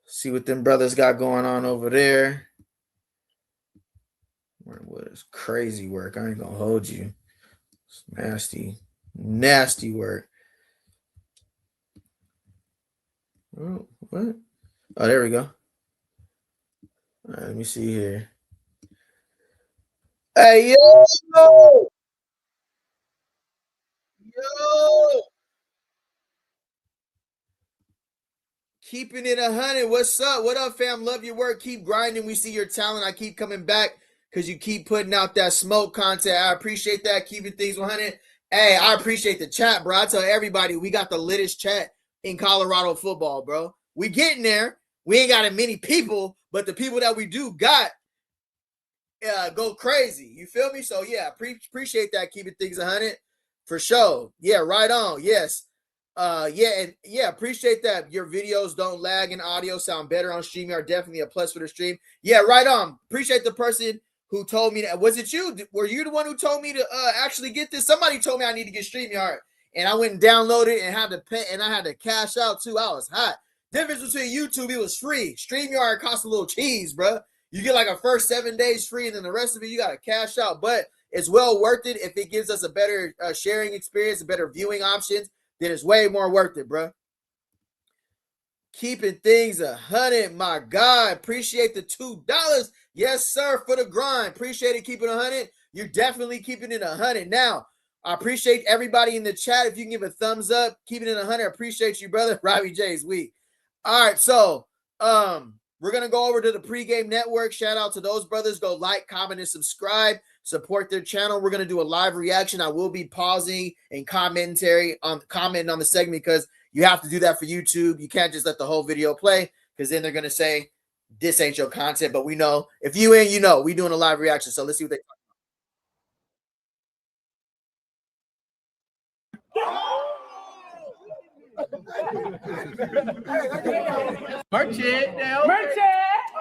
See what them brothers got going on over there. What is crazy work? I ain't gonna hold you. It's nasty, nasty work. Oh, what? Oh, there we go. All right, let me see here. Hey, yo! Yo! Keeping it 100. What's up? What up, fam? Love your work. Keep grinding. We see your talent. I keep coming back because you keep putting out that smoke content. I appreciate that. Keeping things 100. Hey, I appreciate the chat, bro. I tell everybody we got the littest chat in Colorado football, bro. We getting there. We ain't got as many people, but the people that we do got go crazy. You feel me? So, yeah, appreciate that. Keeping things 100 for sure. Yeah, right on. Yes. Appreciate that. Your videos don't lag and audio sound better on StreamYard. Definitely a plus for the stream. Yeah, right on. Appreciate the person who told me that. Was it you? Were you the one who told me to actually get this? Somebody told me I need to get StreamYard, and I went and downloaded it and had to pay, and I had to cash out too. I was hot. Difference between YouTube, it was free. StreamYard costs a little cheese, bro. You get like a first 7 days free, and then the rest of it you gotta cash out. But it's well worth it if it gives us a better sharing experience, a better viewing options. Then it's way more worth it, bro. Keeping things 100, my God. Appreciate the $2. Yes, sir, for the grind. Appreciate it, keeping 100. You're definitely keeping it 100. Now, I appreciate everybody in the chat. If you can give a thumbs up, keeping it 100. Appreciate you, brother. Robbie J's week. All right, so we're going to go over to the Pregame Network. Shout out to those brothers. Go like, comment, and subscribe. Support their channel. We're going to do a live reaction. I will be pausing and commenting on the segment because you have to do that for YouTube. You can't just let the whole video play because then they're going to say this ain't your content. But we know if you in, you know, we doing a live reaction. So let's see what they Merch it now. Merch it.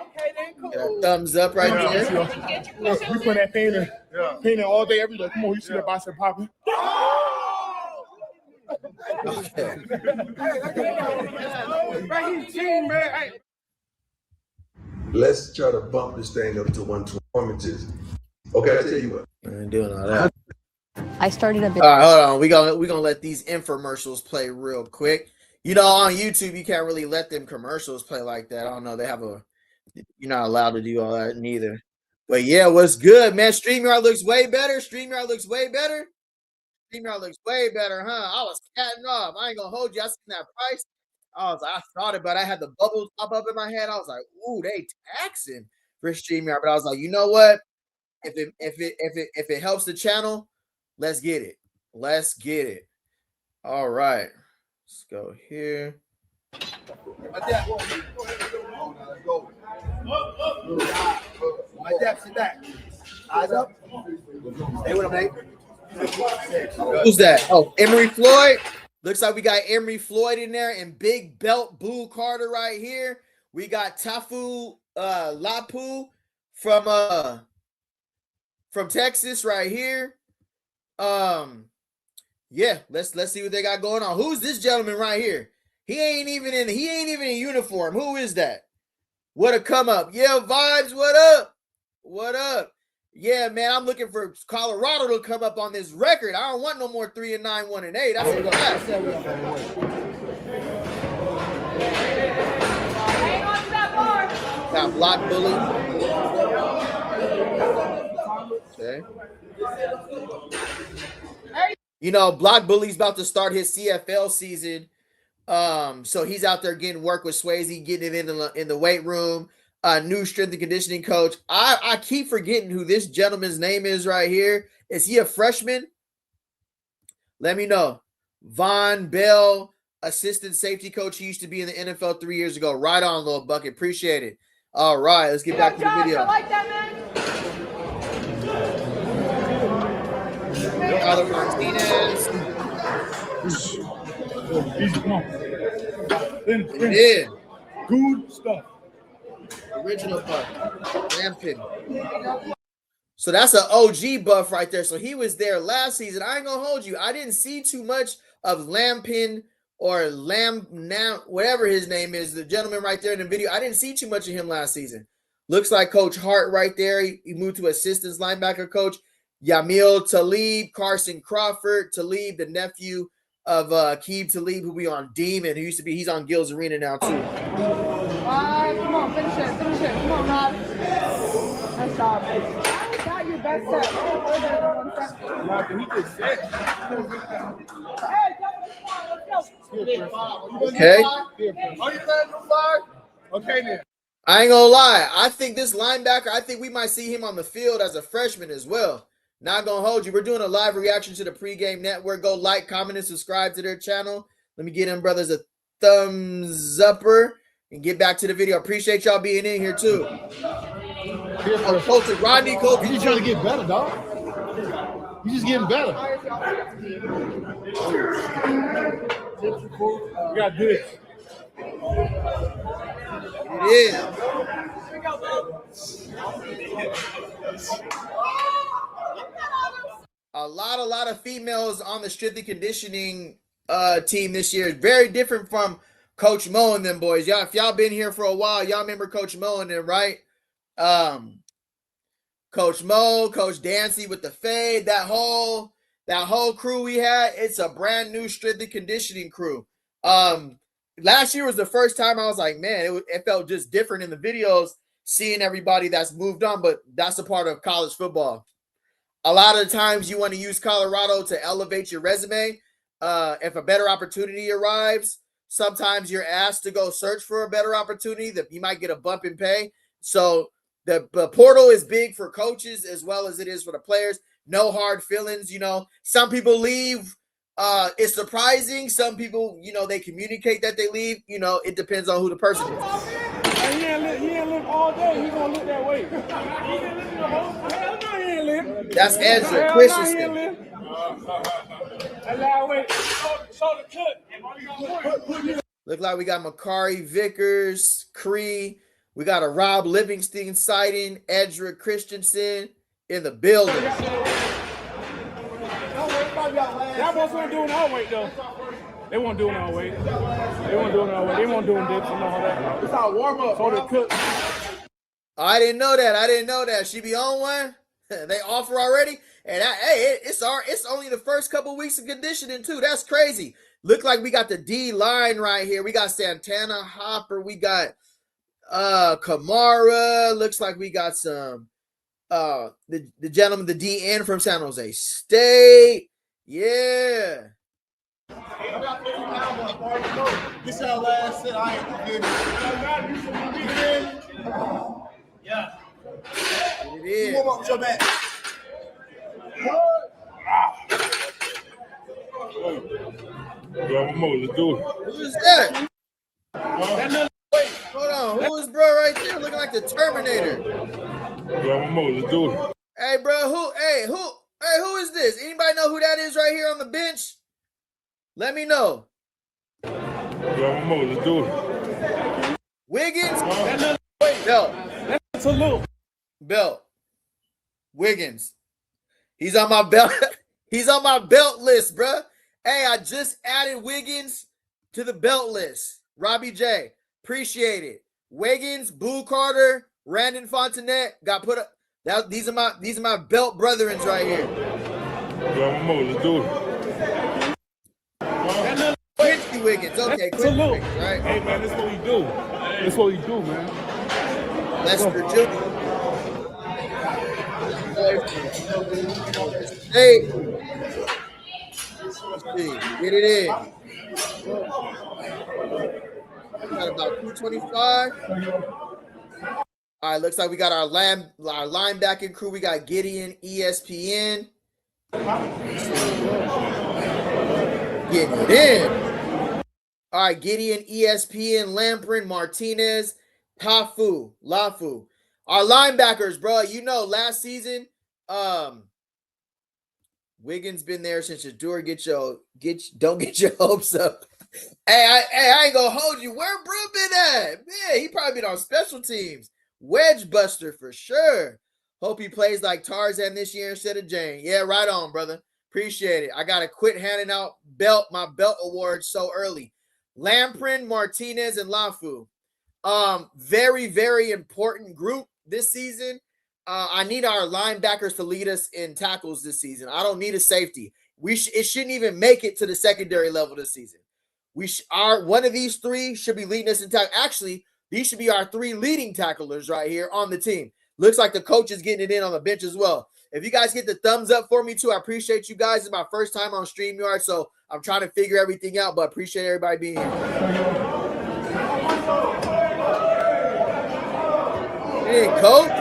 Okay, then cool. Thumbs up right there. Look, we put that painting all day, every day. Come on, you see that bicep popping? Okay. Let's try to bump this thing up to 120. performances. Okay, I tell you what. I ain't doing all that. I started a All right, hold on. We gonna let these infomercials play real quick. You know, on YouTube, you can't really let them commercials play like that. I don't know. They have you're not allowed to do all that neither. But yeah, what's good, man? StreamYard looks way better. StreamYard looks way better. StreamYard looks way better, huh? I was catting off. I ain't gonna hold you. I seen that price. I thought it, but I had the bubbles pop up in my head. I was like, ooh, they taxing for StreamYard. But I was like, you know what? If it helps the channel, let's get it. Let's get it. All right. Let's go here. My dad, sit back. Eyes up. Stay with him, Nate. Who's that? Oh, Emery Floyd. Looks like we got Emery Floyd in there and Big Belt Boo Carter right here. We got Tafu Lapu from Texas right here. Yeah, let's see what they got going on. Who's this gentleman right here? He ain't even in uniform. Who is that? What a come up. Yeah, Vibes, what up? What up? Yeah, man, I'm looking for Colorado to come up on this record. I don't want no more 3-9, 1-8. That's a fact. Got Block Bully. Okay. You know, Block Bully's about to start his CFL season. So he's out there getting work with Swasey, getting it in the weight room. New strength and conditioning coach. I keep forgetting who this gentleman's name is right here. Is he a freshman? Let me know. Von Bell, assistant safety coach. He used to be in the NFL 3 years ago. Right on, little bucket. Appreciate it. All right, let's get back to the video. I like that, man. Tyler Martinez. Come on. Yeah. Good stuff. Original buff. Lampin. So that's an OG buff right there. So he was there last season. I ain't gonna hold you. I didn't see too much of Lampin or whatever his name is, the gentleman right there in the video. I didn't see too much of him last season. Looks like Coach Hart right there. He moved to assistance linebacker coach. Yamil Talib, Carson Crawford, Talib, the nephew of Keeb Talib, who be on Demon, who used to be, he's on Gills Arena now too. Come on, finish it. Come on, Rob. Nice job. Got your best set. Okay. Okay, then. I ain't gonna lie. I think this linebacker, I think we might see him on the field as a freshman as well. Not gonna hold you. We're doing a live reaction to the Pregame Network. Go like, comment, and subscribe to their channel. Let me get them brothers a thumbs upper and get back to the video. Appreciate y'all being in here too. Here for the folks at Rodney Coach. You just trying to get better, dog. You just getting better. You got this. It is. A lot of females on the strength and conditioning team this year. Very different from Coach Mo and them boys. Y'all, if y'all been here for a while, y'all remember Coach Mo and them, right? Coach Mo, Coach Dancy with the fade, that whole crew we had. It's a brand new strength and conditioning crew. Last year was the first time I was like, man, it felt just different in the videos, seeing everybody that's moved on, but that's a part of college football. A lot of the times you want to use Colorado to elevate your resume. If a better opportunity arrives, sometimes you're asked to go search for a better opportunity that you might get a bump in pay. So the portal is big for coaches as well as it is for the players. No hard feelings. You know, some people leave. It's surprising. Some people, you know, they communicate that they leave. You know, it depends on who the person is. He ain't live all day. He gonna look that way. He ain't live the whole. Hell no, he ain't live. That's Andreu Hell Swasey. no, he ain't live. Allow it. Show the cut. Look like we got Makari Vickers, Cree. We got a Rob Livingston sighting, Edra Christensen in the building. Y'all boys weren't doing all weight though. They weren't doing all weight. They weren't doing dips and all that. It's our warm up. So the cook. I didn't know that. I didn't know that. She be on one. They offer already, and it's only the first couple weeks of conditioning too. That's crazy. Look like we got the D line right here. We got Santana, Hopper. We got Kamara. Looks like we got some the gentleman, the DN from San Jose State. Yeah. This is our last set. I ain't good. Yeah. It is. Warm up with your back. Let's do it. Who is that? Hold on. Who is bro right there looking like the Terminator? Let's do it. Hey, bro. Who is this? Anybody know who that is right here on the bench? Let me know. Let's do it. Wiggins? Belt. Salute. Belt. Wiggins. He's on my belt. He's on my belt list, bro. Hey, I just added Wiggins to the belt list. Robbie J. Appreciate it. Wiggins, Blue Carter, Randon Fontenette got put up. These are my belt brethrens right here. Let's do it. Quincy Wiggins. Okay, Quincy Wiggins, right? Hey man, that's what we do. That's what we do, man. Lester Jr. Hey. Let's see. Get it in. Got about 225. All right, looks like we got our linebacking crew. We got Gideon, ESPN. Getting it in. All right, Gideon, ESPN, Lamprin, Martinez, Lafu. Our linebackers, bro. You know, last season, Wiggins been there since Shador. Don't get your hopes up. Hey, I ain't gonna hold you. Where bro been at? Man, he probably been on special teams. Wedge buster for sure. Hope he plays like Tarzan this year instead of Jane. Yeah, right on, brother. Appreciate it. I gotta quit handing out my belt awards so early. Lamprin, Martinez, and Lafu. Very, very important group this season. I need our linebackers to lead us in tackles this season. I don't need a safety. It shouldn't even make it to the secondary level this season. One of these three should be leading us in tackle. Actually, these should be our three leading tacklers right here on the team. Looks like the coach is getting it in on the bench as well. If you guys get the thumbs up for me too, I appreciate you guys. It's my first time on StreamYard, so I'm trying to figure everything out, but appreciate everybody being here. Hey, coach.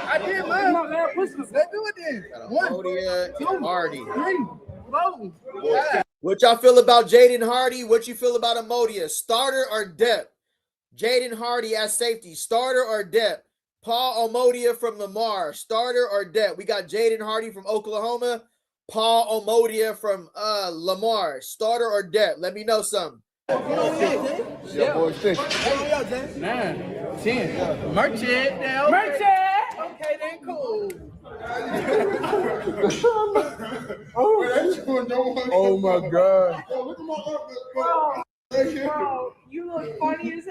I did mine. Let's do it then. Amodia, Hardy. What y'all feel about Jaden Hardy? What you feel about Amodia? Starter or depth? Jaden Hardy as safety. Starter or depth? Paul Omodia from Lamar. Starter or depth? We got Jaden Hardy from Oklahoma. Paul Omodia from Lamar. Starter or depth? Let me know something. Yeah, boy, 6. 9, 10. Merchant. Okay, then cool. Oh my God. Bro, you look funny as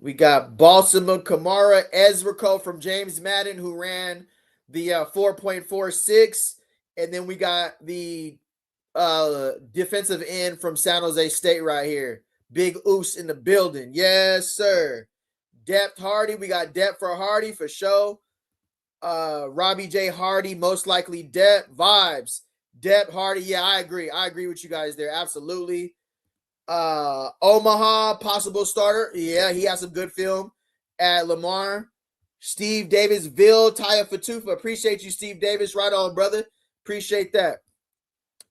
We got Baltimore Kamara Ezraco from James Madden, who ran the 4.46. And then we got the defensive end from San Jose State right here. Big Oos in the building. Yes, sir. Depth Hardy. We got depth for Hardy for sure. Robbie J. Hardy, most likely depth. Vibes. Depth Hardy. Yeah, I agree. I agree with you guys there. Absolutely. Omaha, possible starter. Yeah, he has some good film at Lamar. Steve Davis, Taya Fatufa. Appreciate you, Steve Davis. Right on, brother. Appreciate that.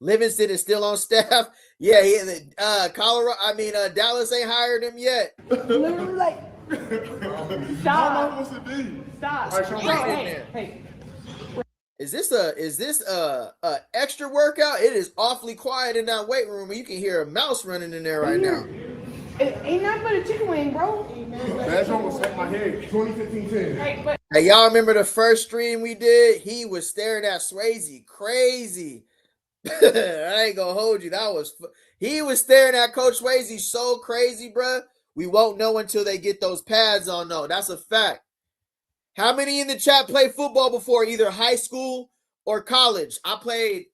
Livingston is still on staff. Yeah, Dallas ain't hired him yet. literally like. Stop. Hey. Is this a extra workout? It is awfully quiet in that weight room. You can hear a mouse running in there right now. It ain't nothing but a chicken wing, bro. That's almost at my head. 2015-10. Hey, y'all remember the first stream we did? He was staring at Swasey crazy. I ain't gonna hold you. He was staring at Coach Swasey so crazy, bruh. We won't know until they get those pads on, though. That's a fact. How many in the chat played football before, either high school or college? I played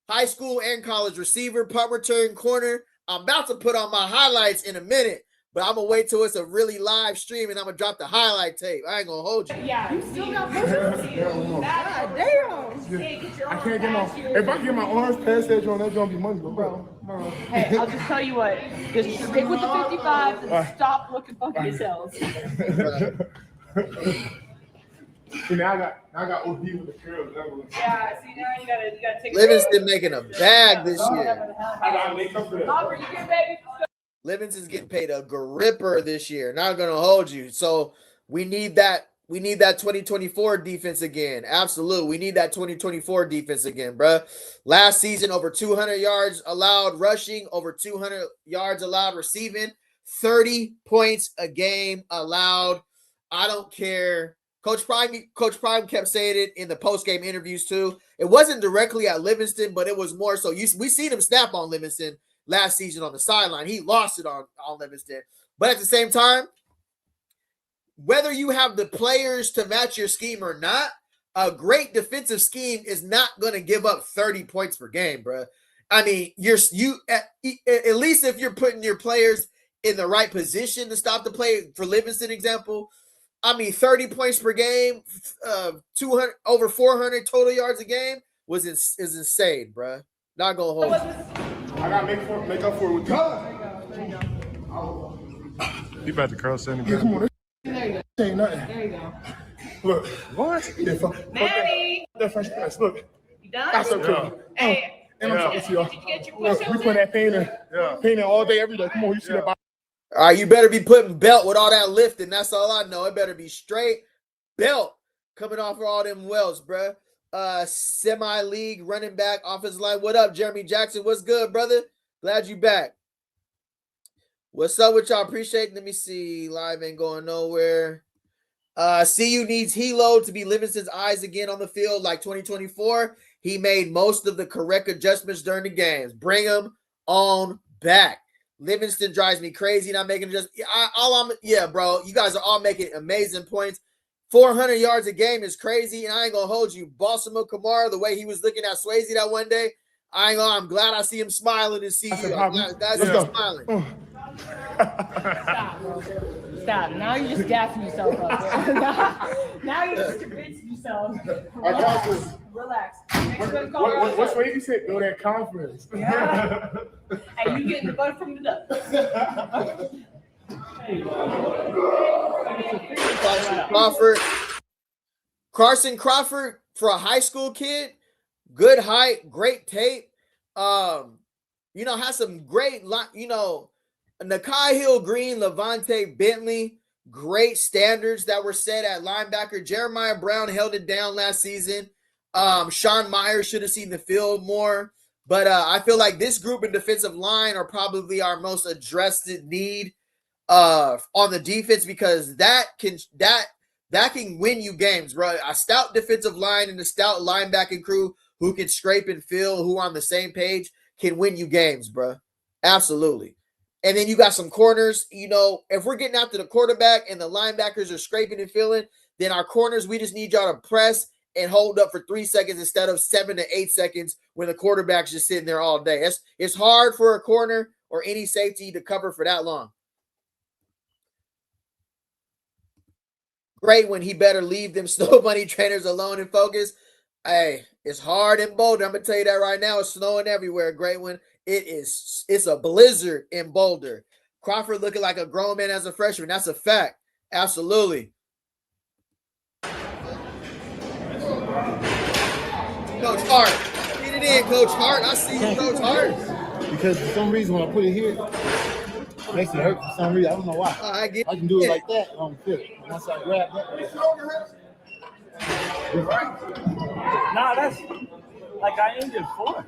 high school and college, receiver, punt return, corner. I'm about to put on my highlights in a minute, but I'm going to wait till it's a really live stream, and I'm going to drop the highlight tape. I ain't going to hold you. Yeah, you still got push-ups? God damn. I can't get my. If I get my arms past that joint, that's gonna be money, bro. Hey, I'll just tell you what. Just stick with the 55 and stop looking funky yourselves. See, now I got OD with the curls. Yeah, see, now you gotta take. Livingston making a bag this year. I gotta make up for that. Aubrey, you good, baby? Livingston's getting paid a gripper this year. Not gonna hold you. So we need that. We need that 2024 defense again. Absolutely. We need that 2024 defense again, bro. Last season, over 200 yards allowed rushing, over 200 yards allowed receiving, 30 points a game allowed. I don't care. Coach Prime kept saying it in the post-game interviews too. It wasn't directly at Livingston, but it was more so. We seen him snap on Livingston last season on the sideline. He lost it on Livingston. But at the same time, whether you have the players to match your scheme or not, a great defensive scheme is not going to give up 30 points per game, bro. I mean, at least if you're putting your players in the right position to stop the play, for Livingston example, I mean, 30 points per game, 200 over 400 total yards a game is insane, bro. Not gonna hold you. I gotta make up for it with you. You about to curl sending? Yeah, come on. There you go. Ain't nothing. There you go. Look. What? Yeah, Maddie. That French press. Look. You done? That's okay. Hey. And I'm talking to y'all. Did you get your Look, we put that painting all day, every day. Come on, you see that body? All right, you better be putting belt with all that lifting. That's all I know. It better be straight belt coming off of all them wells, bro. Semi-league running back, offensive line. What up, Jeremy Jackson? What's good, brother? Glad you back. What's up with y'all? Appreciate it. Let me see. Live ain't going nowhere. CU needs Hilo to be Livingston's eyes again on the field like 2024. He made most of the correct adjustments during the games. Bring him on back. Livingston drives me crazy. Not making just bro. You guys are all making amazing points. 400 yards a game is crazy, and I ain't gonna hold you. Balsamo Kamara, the way he was looking at Swasey that one day, I'm glad I see him smiling and see you. Guys are smiling. Stop, bro. Stop. Now you're just gassing yourself up. Now you're just convincing yourself. Relax. What's what you said? Build that confidence. Yeah. And you getting the butt from the duck. Carson Crawford, for a high school kid, good height, great tape. Has some great, Nakai Hill Green, Levante Bentley, great standards that were set at linebacker. Jeremiah Brown held it down last season. Sean Myers should have seen the field more. But I feel like this group in defensive line are probably our most addressed need on the defense, because that can win you games, bro. A stout defensive line and a stout linebacking crew who can scrape and fill, who are on the same page, can win you games, bro. Absolutely. And then you got some corners. If we're getting after the quarterback and the linebackers are scraping and filling, then our corners, we just need y'all to press and hold up for 3 seconds instead of 7 to 8 seconds when the quarterback's just sitting there all day. It's hard for a corner or any safety to cover for that long. Great when he better leave them snow bunny trainers alone and focus. Hey, it's hard in Boulder. I'm going to tell you that right now. It's snowing everywhere. Great one. It's a blizzard in Boulder. Crawford looking like a grown man as a freshman. That's a fact. Absolutely. Coach Hart. Get it in, Coach Hart. I see you, Coach Hart. Because for some reason when I put it here, it makes it hurt for some reason. I don't know why. I can do it like that. I don't feel it. Once I grab that. Nah, that's like I ended 4.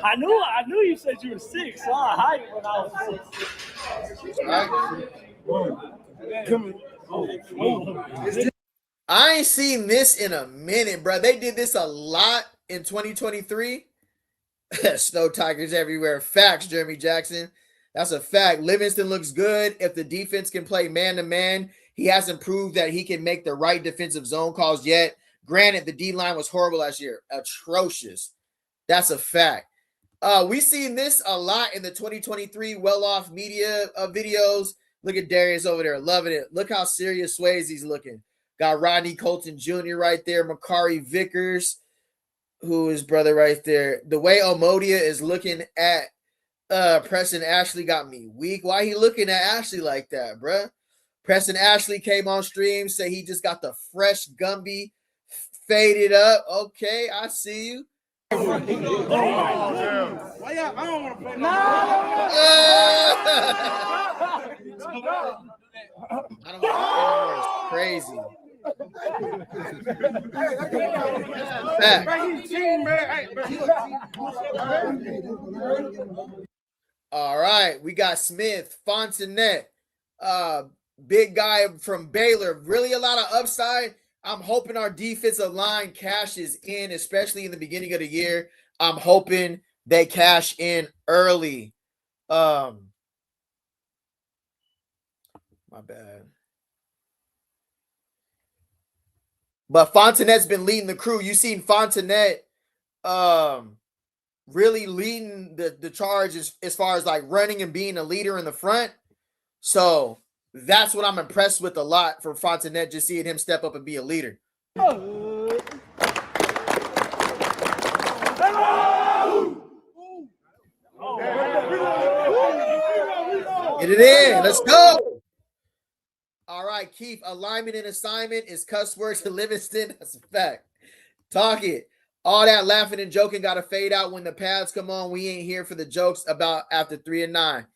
I knew you said you were 6, so I hide it when I was 6. I ain't seen this in a minute, bro. They did this a lot in 2023. Snow tigers everywhere. Facts, Jeremy Jackson. That's a fact. Livingston looks good. If the defense can play man-to-man, he hasn't proved that he can make the right defensive zone calls yet. Granted, the D-line was horrible last year. Atrocious. That's a fact. We've seen this a lot in the 2023 well-off media videos. Look at Darius over there. Loving it. Look how serious Swasey's looking. Got Rodney Colton Jr. right there. Makari Vickers, who is brother right there. The way Omodia is looking at Preston Ashley got me weak. Why he looking at Ashley like that, bruh? Preston Ashley came on stream, said he just got the fresh Gumby faded up. Okay, I see you. Why y'all? I don't want to play. No. I don't want to crazy. All right, we got Smith, Fontenette, big guy from Baylor. Really a lot of upside. I'm hoping our defensive line cashes in, especially in the beginning of the year. I'm hoping they cash in early. My bad. But Fontenette's been leading the crew. You've seen Fontenette really leading the charge as far as like running and being a leader in the front. So that's what I'm impressed with a lot for Fontenette, just seeing him step up and be a leader. Get it in. Let's go. All right, Keith, alignment and assignment is cuss words to Livingston. That's a fact. Talk it. All that laughing and joking got to fade out when the pads come on. We ain't here for the jokes about after 3 and 9.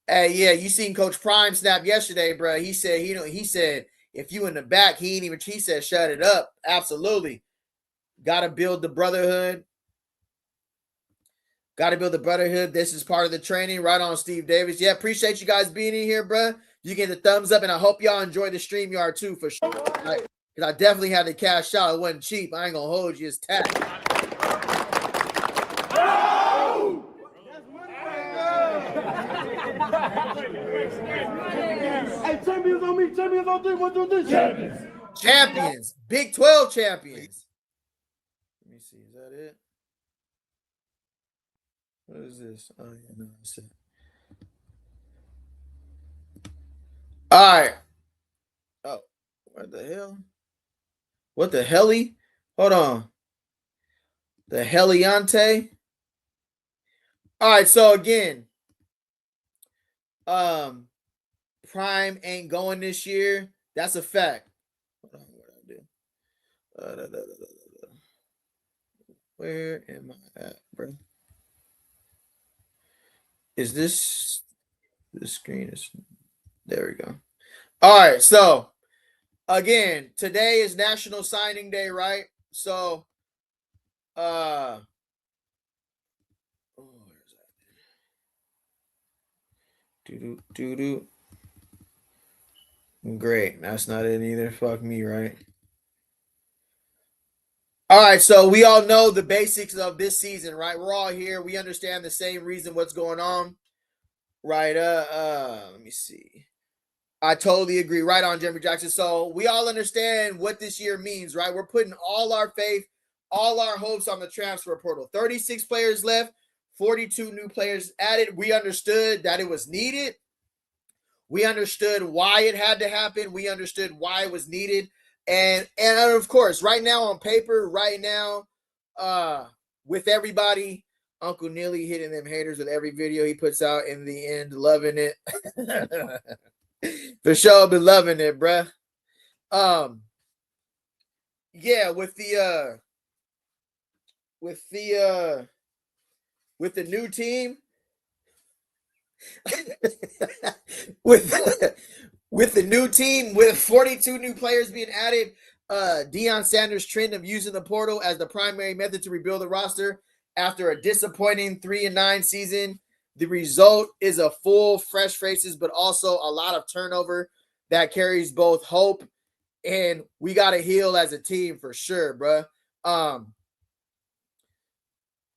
Hey, yeah, you seen Coach Prime snap yesterday, bro. He said, he said, if you in the back, he said, shut it up. Absolutely. Got to build the brotherhood. Got to build the brotherhood. This is part of the training. Right on, Steve Davis. Yeah, appreciate you guys being in here, bro. You get the thumbs up, and I hope y'all enjoy the StreamYard too, for sure. Because I definitely had to cash out. It wasn't cheap. I ain't going to hold you. It's tax. Hey, champions on me. Champions on 3. 1, 2, 3. Champions. Champions. Big 12 champions. Let me see. Is that it? What is this? Oh, yeah, no, that's it. All right. Oh, what the hell? What the helly? Hold on. The Heliante. All right, so again, Prime ain't going this year. That's a fact. Hold on, what I do? Where am I at, bro? Is this screen is there we go. All right, so again, today is National Signing Day, right? So where's that? Great. That's not it either. Fuck me, right? All right, so we all know the basics of this season, right? We're all here. We understand the same reason what's going on, right? Let me see. I totally agree. Right on, Jeremy Jackson. So we all understand what this year means, right? We're putting all our faith, all our hopes on the transfer portal. 36 players left, 42 new players added. We understood that it was needed. We understood why it had to happen. We understood why it was needed. And of course, right now on paper, right now, with everybody, Uncle Neely hitting them haters with every video he puts out in the end, loving it. For sure, been loving it, bruh. Yeah, with the new team, with the new team, with 42 new players being added, Deion Sanders' trend of using the portal as the primary method to rebuild the roster after a disappointing 3-9 season. The result is a full, fresh faces, but also a lot of turnover that carries both hope and we got to heal as a team for sure, bro.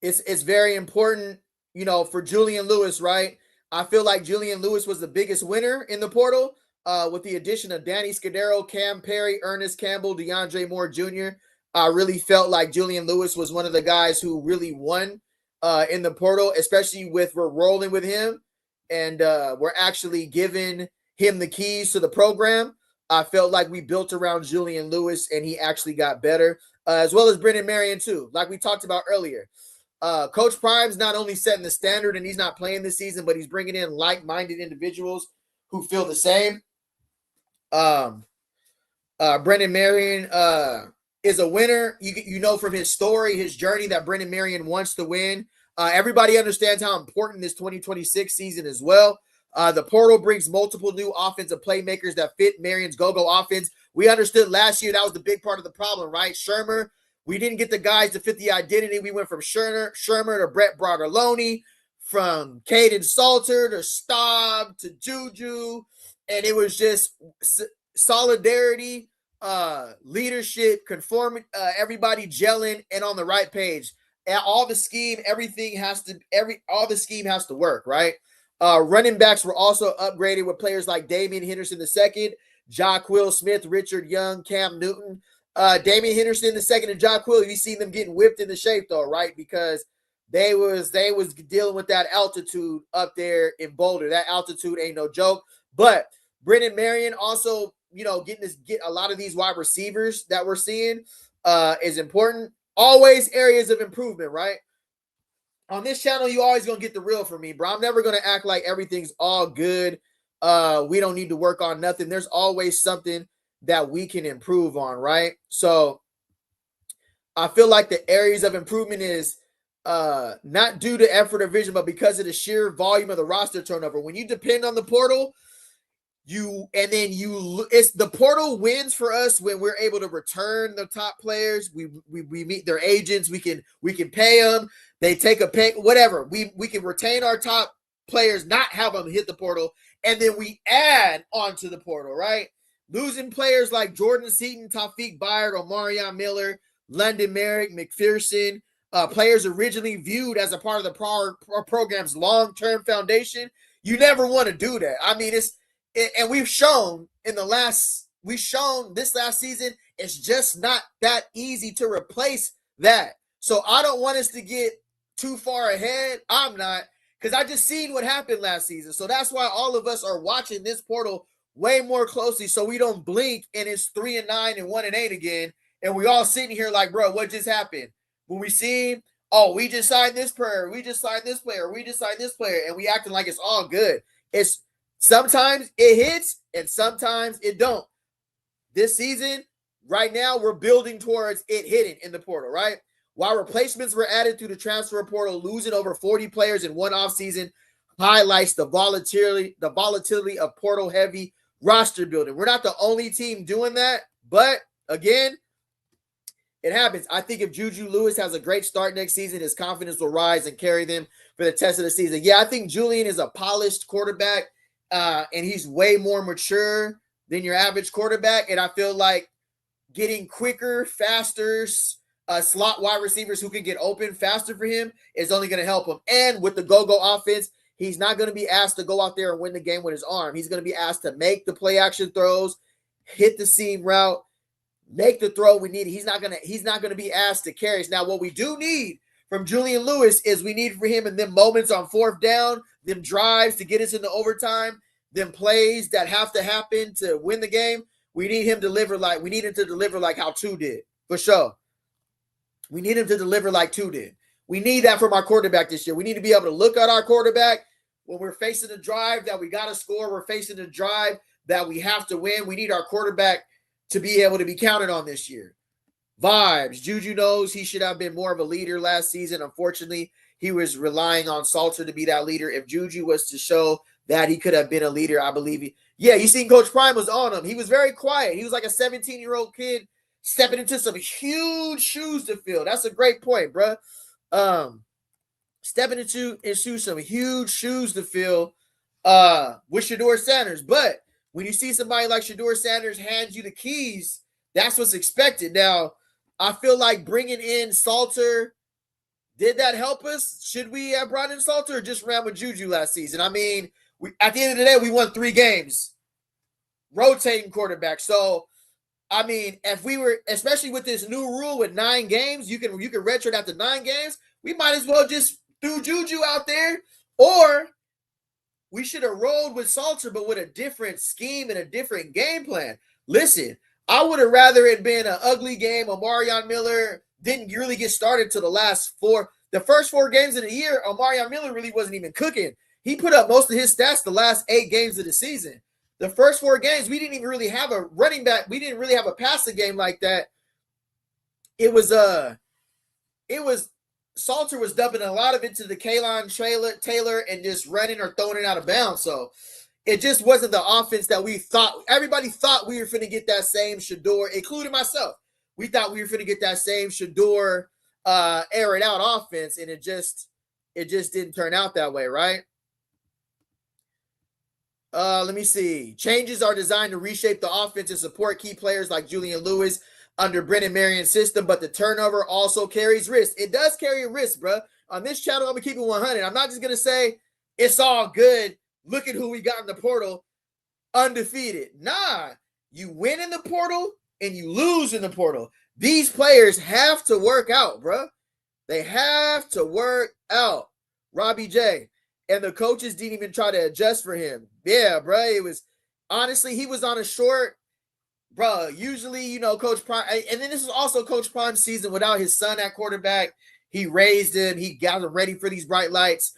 It's very important, you know, for Julian Lewis, right? I feel like Julian Lewis was the biggest winner in the portal with the addition of Danny Scudero, Cam Perry, Ernest Campbell, DeAndre Moore Jr. I really felt like Julian Lewis was one of the guys who really won in the portal, especially with we're rolling with him and we're actually giving him the keys to the program. I felt like we built around Julian Lewis and he actually got better, as well as Brendan Marion too, like we talked about earlier. Coach Prime's not only setting the standard and he's not playing this season, but he's bringing in like-minded individuals who feel the same. Brendan Marion is a winner. You know from his story, his journey, that Brendan Marion wants to win. Everybody understands how important this 2026 season as well. The portal brings multiple new offensive playmakers that fit Marion's go-go offense. We understood last year that was the big part of the problem, right? Shermer, we didn't get the guys to fit the identity. We went from Shermer to Brett Bartolone, from Caden Salter to Staub to Juju, and it was just solidarity, leadership, conforming, everybody gelling and on the right page. And all the scheme, all the scheme has to work, right? Running backs were also upgraded with players like Damian Henderson II, Jaquill Smith, Richard Young, Cam Newton. Damian Henderson II and Jaquill, you see them getting whipped into shape though, right? Because they was dealing with that altitude up there in Boulder. That altitude ain't no joke. But Brendan Marion also, get a lot of these wide receivers that we're seeing is important. Always areas of improvement, right? On this channel, you always gonna get the real from me, bro. I'm never gonna act like everything's all good. We don't need to work on nothing. There's always something that we can improve on, right? So I feel like the areas of improvement is not due to effort or vision, but because of the sheer volume of the roster turnover. When you depend on the portal, it's the portal wins for us when we're able to return the top players. We meet their agents. We can pay them. They take a pay, whatever. We can retain our top players, not have them hit the portal, and then we add onto the portal, right? Losing players like Jordan Seaton, Taufik Byard, Omarion Miller, London Merrick, McPherson, players originally viewed as a part of the program's long-term foundation. You never want to do that. I mean, and we've shown this last season, it's just not that easy to replace that. So I don't want us to get too far ahead. I'm not, because I just seen what happened last season. So that's why all of us are watching this portal way more closely, so we don't blink and it's 3-9 and 1-8 again, and we all sitting here like, bro, what just happened? When we see, we just signed this player, we just signed this player, we just signed this player, and we acting like it's all good. It's sometimes it hits and sometimes it don't. This season, right now, we're building towards it hitting in the portal, right? While replacements were added through the transfer portal, losing over 40 players in one offseason highlights the volatility of portal-heavy roster building. We're not the only team doing that, but again, it happens. I think if Juju Lewis has a great start next season, his confidence will rise and carry them for the test of the season. Yeah, I think Julian is a polished quarterback, and he's way more mature than your average quarterback, and I feel like getting quicker, faster, slot wide receivers who can get open faster for him is only going to help him. And with the go-go offense, he's not going to be asked to go out there and win the game with his arm. He's going to be asked to make the play action throws, hit the seam route, make the throw we need. He's not going to be asked to carries. Now, what we do need from Julian Lewis is we need for him in them moments on fourth down, them drives to get us into overtime, them plays that have to happen to win the game. We need him to deliver like how 2 did, for sure. We need him to deliver like 2 did. We need that from our quarterback this year. We need to be able to look at our quarterback when we're facing a drive that we got to score. We're facing a drive that we have to win. We need our quarterback to be able to be counted on this year. Vibes. Juju knows he should have been more of a leader last season. Unfortunately, he was relying on Salter to be that leader. If Juju was to show that he could have been a leader, I believe you seen Coach Prime was on him. He was very quiet. He was like a 17-year-old kid stepping into some huge shoes to fill. That's a great point, bro. Stepping into some huge shoes to fill with Shedeur Sanders. But when you see somebody like Shedeur Sanders hands you the keys, that's what's expected. Now, I feel like bringing in Salter Did that help us? Should we have brought in Salter or just ran with Juju last season? I mean, at the end of the day, we won 3 games, rotating quarterback. So, I mean, if we were, especially with this new rule with 9 games, you can redshirt after 9 games. We might as well just threw Juju out there, or we should have rolled with Salter, but with a different scheme and a different game plan. Listen, I would have rather it been an ugly game. Omarion Miller didn't really get started till the first 4 games of the year. Omarion Miller really wasn't even cooking. He put up most of his stats the last 8 games of the season. The first 4 games, we didn't even really have a running back. We didn't really have a passing game like that. It was Salter was dumping a lot of it to the Kaylon Taylor and just running or throwing it out of bounds. So it just wasn't the offense that we thought. Everybody thought we were going to get that same Shador, including myself. We thought we were going to get that same Shador air it out offense, and it just didn't turn out that way, right? Let me see. Changes are designed to reshape the offense and support key players like Julian Lewis under Brennan Marion's system, but the turnover also carries risk. It does carry a risk, bro. On this channel, I'm going to keep it 100. I'm not just going to say it's all good. Look at who we got in the portal, undefeated. Nah, you win in the portal and you lose in the portal. These players have to work out, bro. They have to work out. Robbie J. And the coaches didn't even try to adjust for him. Yeah, bro. It was honestly, he was on a short, bro. Usually, you know, Coach Prime, and then this is also Coach Prime's season without his son at quarterback. He raised him. He got him ready for these bright lights.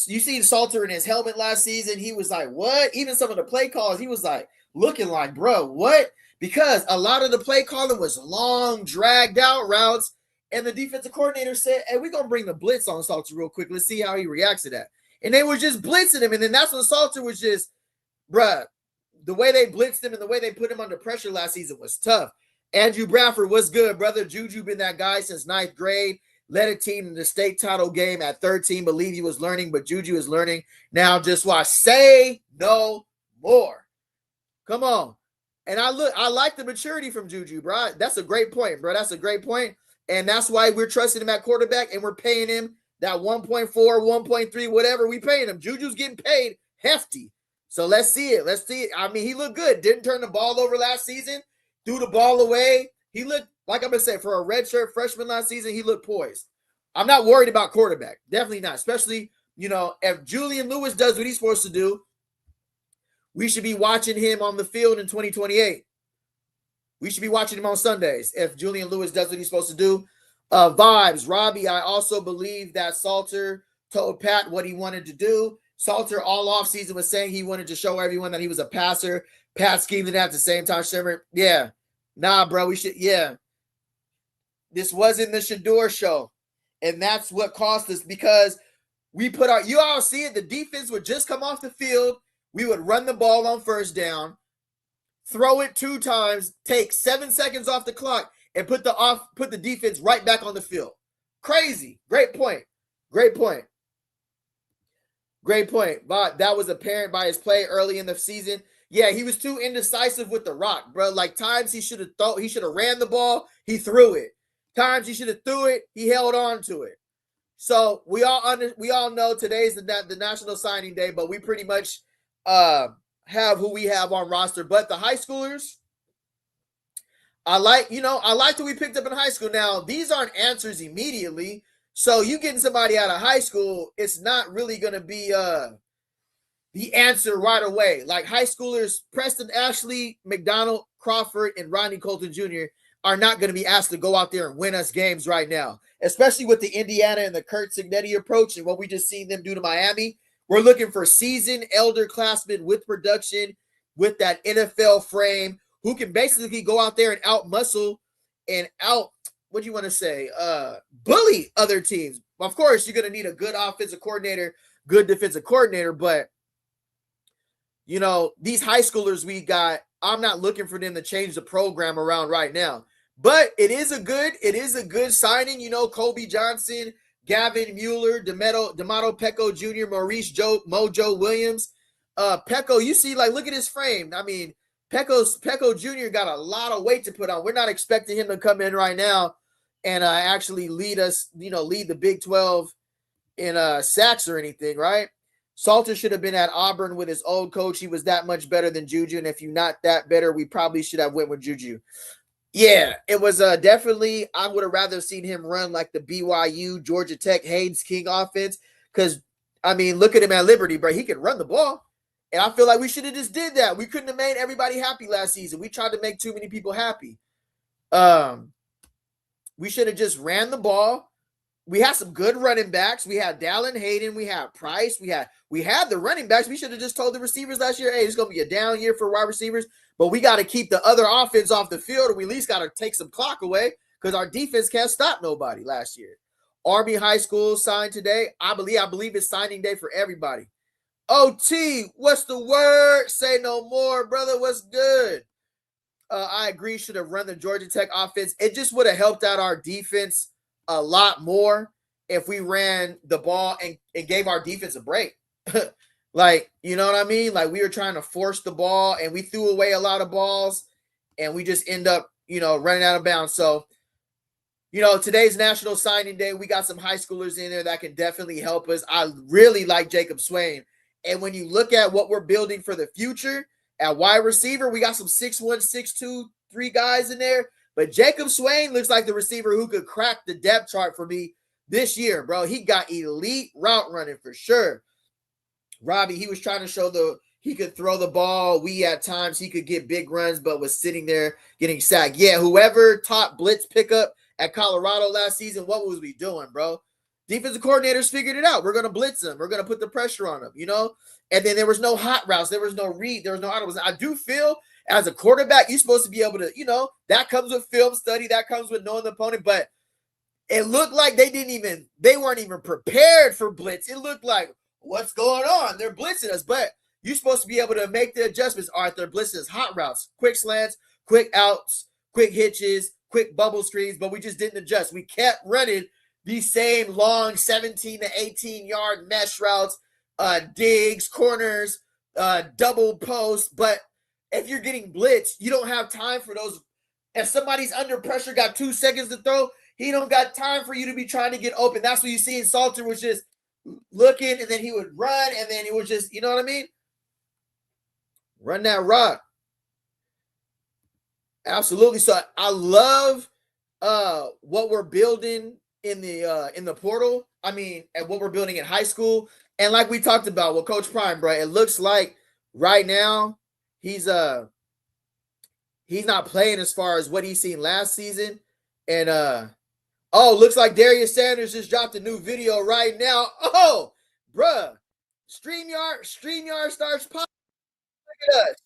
You see Salter in his helmet last season. He was like, what? Even some of the play calls, he was like, looking like, bro, what? Because a lot of the play calling was long, dragged out routes. And the defensive coordinator said, hey, we're going to bring the blitz on Salter real quick. Let's see how he reacts to that. And they were just blitzing him. And then that's when Salter was just, bruh, the way they blitzed him and the way they put him under pressure last season was tough. Andrew Bradford was good, brother. Juju been that guy since 9th grade. Led a team in the state title game at 13. Believe he was learning, but Juju is learning. Now just watch. Say no more. Come on. And I like the maturity from Juju, bro. That's a great point, bro. That's a great point. And that's why we're trusting him at quarterback and we're paying him that 1.4, 1.3, whatever we paying him. Juju's getting paid hefty. So let's see it. Let's see it. I mean, he looked good. Didn't turn the ball over last season. Threw the ball away. He looked, like I'm going to say, for a redshirt freshman last season, he looked poised. I'm not worried about quarterback. Definitely not. Especially, you know, if Julian Lewis does what he's supposed to do, we should be watching him on the field in 2028. We should be watching him on Sundays if Julian Lewis does what he's supposed to do. Vibes, Robbie, I also believe that Salter told Pat what he wanted to do. Salter all offseason was saying he wanted to show everyone that he was a passer. Pat schemed it at the same time. Yeah. Nah, bro, we should, yeah. This wasn't the Shador show. And that's what cost us because we put our, you all see it, the defense would just come off the field. We would run the ball on first down, throw it 2 times, take 7 seconds off the clock, and put the defense right back on the field. Crazy. Great point. Great point. Great point. But that was apparent by his play early in the season. Yeah, he was too indecisive with the rock, bro. Like times he should have ran the ball, he threw it. Times he should have threw it, he held on to it. So we all know today's the National Signing Day, but we pretty much have who we have on roster. But the high schoolers, I like what we picked up in high school. Now, these aren't answers immediately. So you getting somebody out of high school, it's not really going to be the answer right away. Like high schoolers, Preston Ashley, McDonald, Crawford, and Rodney Colton Jr. are not going to be asked to go out there and win us games right now, especially with the Indiana and the Kurt Signetti approach and what we just seen them do to Miami. We're looking for seasoned elder classmen with production, with that NFL frame, who can basically go out there and out-muscle and bully other teams. Of course, you're going to need a good offensive coordinator, good defensive coordinator, but, you know, these high schoolers we got, I'm not looking for them to change the program around right now. But it is a good signing. You know, Kobe Johnson, Gavin Mueller, D'Amato Pecco Jr., Maurice Mojo Williams. Pecco, you see, like, look at his frame. I mean, Pecco Jr. got a lot of weight to put on. We're not expecting him to come in right now and actually lead us, lead the Big 12 in sacks or anything, right? Salter should have been at Auburn with his old coach. He was that much better than Juju, and if you're not that better, we probably should have went with Juju. Yeah, it was definitely, I would have rather seen him run like the BYU, Georgia Tech, Haynes King offense, because, I mean, look at him at Liberty, bro. He can run the ball, and I feel like we should have just did that. We couldn't have made everybody happy last season. We tried to make too many people happy. We should have just ran the ball. We had some good running backs. We had Dallin Hayden. We had Price. We had the running backs. We should have just told the receivers last year, hey, it's going to be a down year for wide receivers, but we got to keep the other offense off the field, or we at least got to take some clock away because our defense can't stop nobody last year. Army High School signed today. I believe it's signing day for everybody. OT, what's the word? Say no more, brother. What's good? I agree. Should have run the Georgia Tech offense. It just would have helped out our defense a lot more if we ran the ball and gave our defense a break. Like, you know what I mean? Like, we were trying to force the ball and we threw away a lot of balls and we just end up, running out of bounds. So, today's National Signing Day. We got some high schoolers in there that can definitely help us. I really like Jacob Swain. And when you look at what we're building for the future at wide receiver, we got some 6'1", 6'2", 3 guys in there. But Jacob Swain looks like the receiver who could crack the depth chart for me this year, bro. He got elite route running for sure. Robbie, he was trying to show he could throw the ball. At times, he could get big runs, but was sitting there getting sacked. Yeah, whoever taught blitz pickup at Colorado last season, what was we doing, bro? Defensive coordinators figured it out. We're going to blitz them. We're going to put the pressure on them, And then there was no hot routes. There was no read. There was no audibles. I do feel as a quarterback, you're supposed to be able to, that comes with film study. That comes with knowing the opponent. But it looked like they weren't even prepared for blitz. It looked like, what's going on? They're blitzing us. But you're supposed to be able to make the adjustments. All right, they're blitzing us. Hot routes, quick slants, quick outs, quick hitches, quick bubble screens. But we just didn't adjust. We kept running these same long 17 to 18-yard mesh routes, digs, corners, double posts. But if you're getting blitzed, you don't have time for those. If somebody's under pressure, got 2 seconds to throw, he don't got time for you to be trying to get open. That's what you see in Salter was just looking, and then he would run, and then it was just, you know what I mean? Run that rock. Absolutely. So I love what we're building in the portal. I mean, and what we're building in high school. And like we talked about with Coach Prime, bro, it looks like right now he's not playing as far as what he's seen last season. And looks like Darius Sanders just dropped a new video right now. Oh, bruh. StreamYard starts popping. Look at us.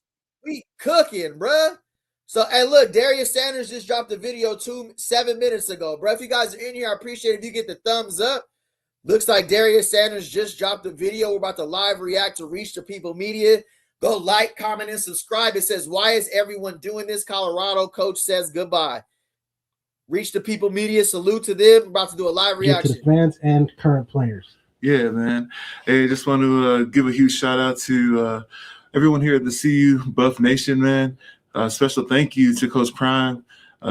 We cooking, bruh. So, hey, look, Darius Sanders just dropped a video 7 minutes ago, bro. If you guys are in here, I appreciate it if you get the thumbs up. Looks like Darius Sanders just dropped a video. We're about to live react to Reach the People Media. Go like, comment, and subscribe. It says, why is everyone doing this? Colorado coach says goodbye. Reach the People Media. Salute to them. We're about to do a live reaction. To the fans and current players. Yeah, man. Hey, just want to give a huge shout out to everyone here at the CU Buff Nation, man. Special thank you to Coach Prime,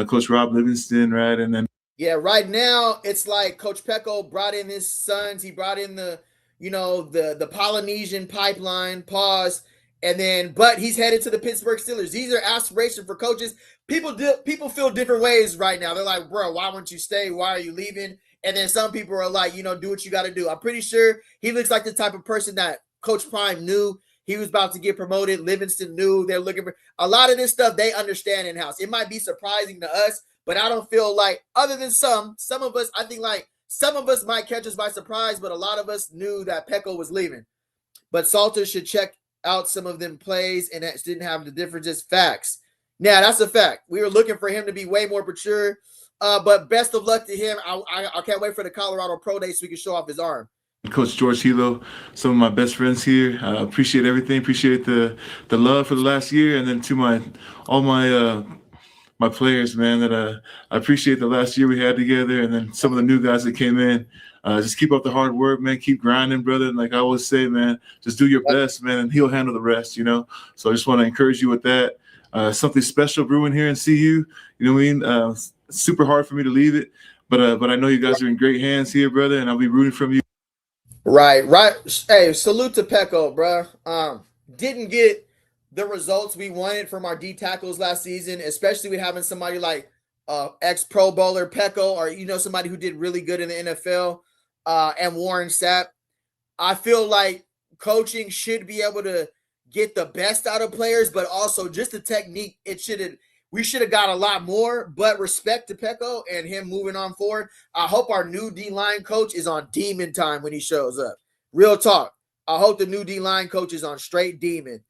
Coach Rob Livingston, right? And then right now it's like Coach Pecco brought in his sons. He brought in the Polynesian pipeline, but he's headed to the Pittsburgh Steelers. These are aspirations for coaches. People feel different ways right now. They're like, bro, why won't you stay? Why are you leaving? And then some people are like, do what you got to do. I'm pretty sure he looks like the type of person that Coach Prime knew he was about to get promoted. Livingston knew they're looking for a lot of this stuff. They understand in-house. It might be surprising to us, but I don't feel like, other than some of us, I think like some of us might catch us by surprise, but a lot of us knew that Pecco was leaving. But Salter should check out some of them plays and that didn't have the differences. Facts. Now, that's a fact. We were looking for him to be way more mature, but best of luck to him. I can't wait for the Colorado Pro Day so we can show off his arm. Coach George Hilo, some of my best friends here. Appreciate everything. Appreciate the love for the last year, and then to all my players, man. That I appreciate the last year we had together, and then some of the new guys that came in. Just keep up the hard work, man. Keep grinding, brother. And like I always say, man, just do your best, man, and he'll handle the rest. So I just want to encourage you with that. Something special brewing here in CU. You know what I mean? Super hard for me to leave it. But I know you guys are in great hands here, brother, and I'll be rooting from you. Right. Hey, salute to Pecco, bro. Didn't get the results we wanted from our D tackles last season, especially with having somebody like ex-Pro Bowler Pecco, or somebody who did really good in the NFL, and Warren Sapp. I feel like coaching should be able to get the best out of players, but also just the technique. We should have got a lot more, but respect to Pecco and him moving on forward. I hope our new D-line coach is on demon time when he shows up. Real talk. I hope the new D-line coach is on straight demon.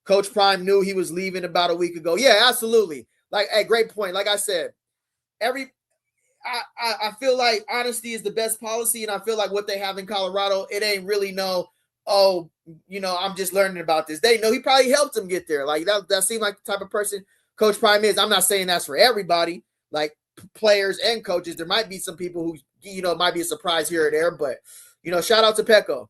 Coach Prime knew he was leaving about a week ago. Yeah, absolutely. Like, hey, great point. Like I said, I feel like honesty is the best policy, and I feel like what they have in Colorado, it ain't really I'm just learning about this. They know he probably helped them get there. Like that seemed like the type of person Coach Prime is. I'm not saying that's for everybody, like players and coaches. There might be some people who, might be a surprise here or there, but, shout out to Pecco.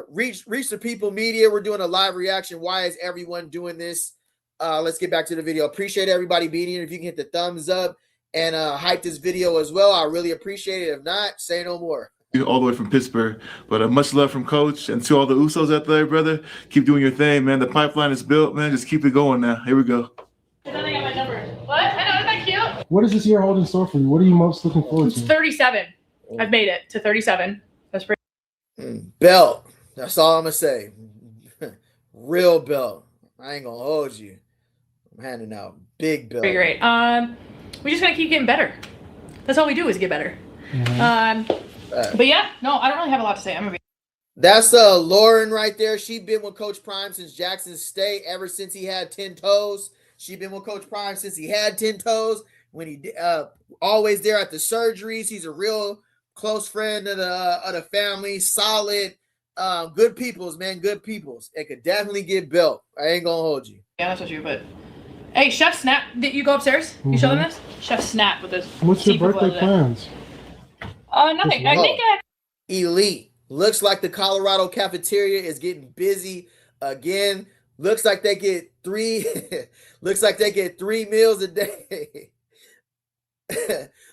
Reach the people media. We're doing a live reaction. Why is everyone doing this? Let's get back to the video. Appreciate everybody being here. If you can hit the thumbs up and hype this video as well, I really appreciate it. If not, say no more. All the way from Pittsburgh, but much love from Coach, and to all the Usos out there, brother. Keep doing your thing, man. The pipeline is built, man. Just keep it going now. Here we go. I got my number. What? I know, isn't that cute? What does this year hold in store for you? What are you most looking forward to? It's 37. I've made it to 37. That's pretty. Belt. That's all I'm gonna say. Real belt. I ain't gonna hold you. I'm handing out big belt. Pretty great. We just gotta keep getting better. That's all we do is get better. But yeah, no, I don't really have a lot to say. That's Lauren right there. She's been with Coach Prime since Jackson State, ever since he had 10 toes. She's been with Coach Prime since he had 10 toes. When he always there at the surgeries. He's a real close friend of the family. Solid, good peoples, man. Good peoples. It could definitely get built. I ain't gonna hold you. Yeah, that's what you. But hey, Chef Snap, did you go upstairs? You show them this? Chef Snap with this. What's your birthday plans? Nothing. I think elite. Looks like the Colorado cafeteria is getting busy again. Looks like they get 3 meals a day.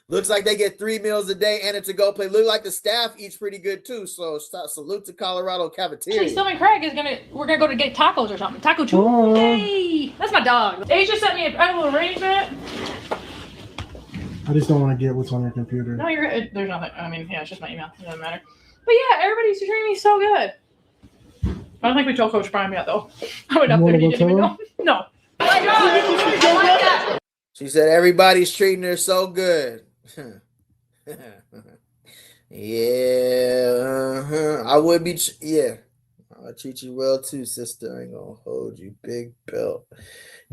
Looks like they get 3 meals a day and a to-go plate. Look like the staff eats pretty good too. So salute to Colorado cafeteria. actually Stillman Craig we're gonna go to get tacos or something. Taco Tuesday. That's my dog. Asia sent me a little arrangement. I just don't want to get what's on your computer. No, there's nothing. I mean, yeah, it's just my email. It doesn't matter. But yeah, everybody's treating me so good. I don't think we told Coach Prime yet, though. I went up there and he didn't even know. No. She said everybody's treating her so good. Yeah. I would be. Yeah. I'll treat you well too, sister. I ain't gonna hold you. Big belt.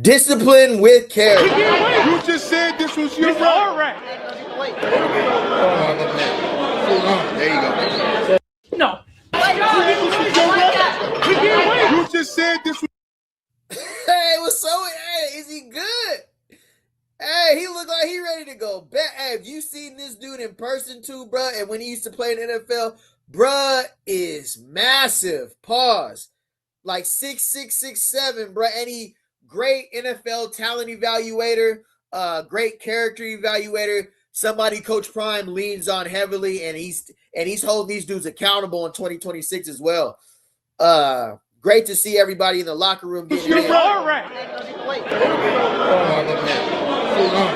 Discipline with care. You just said this was your right. There you go. No. You just said this was. Hey, is he good? Hey, he looked like he ready to go back. Hey, have you seen this dude in person too, bro? And when he used to play in the NFL, bruh is massive. Pause. Like 6'6", 6'7", bruh. And he great NFL talent evaluator, great character evaluator. Somebody Coach Prime leans on heavily, and he's holding these dudes accountable in 2026 as well. Great to see everybody in the locker room getting in. All right.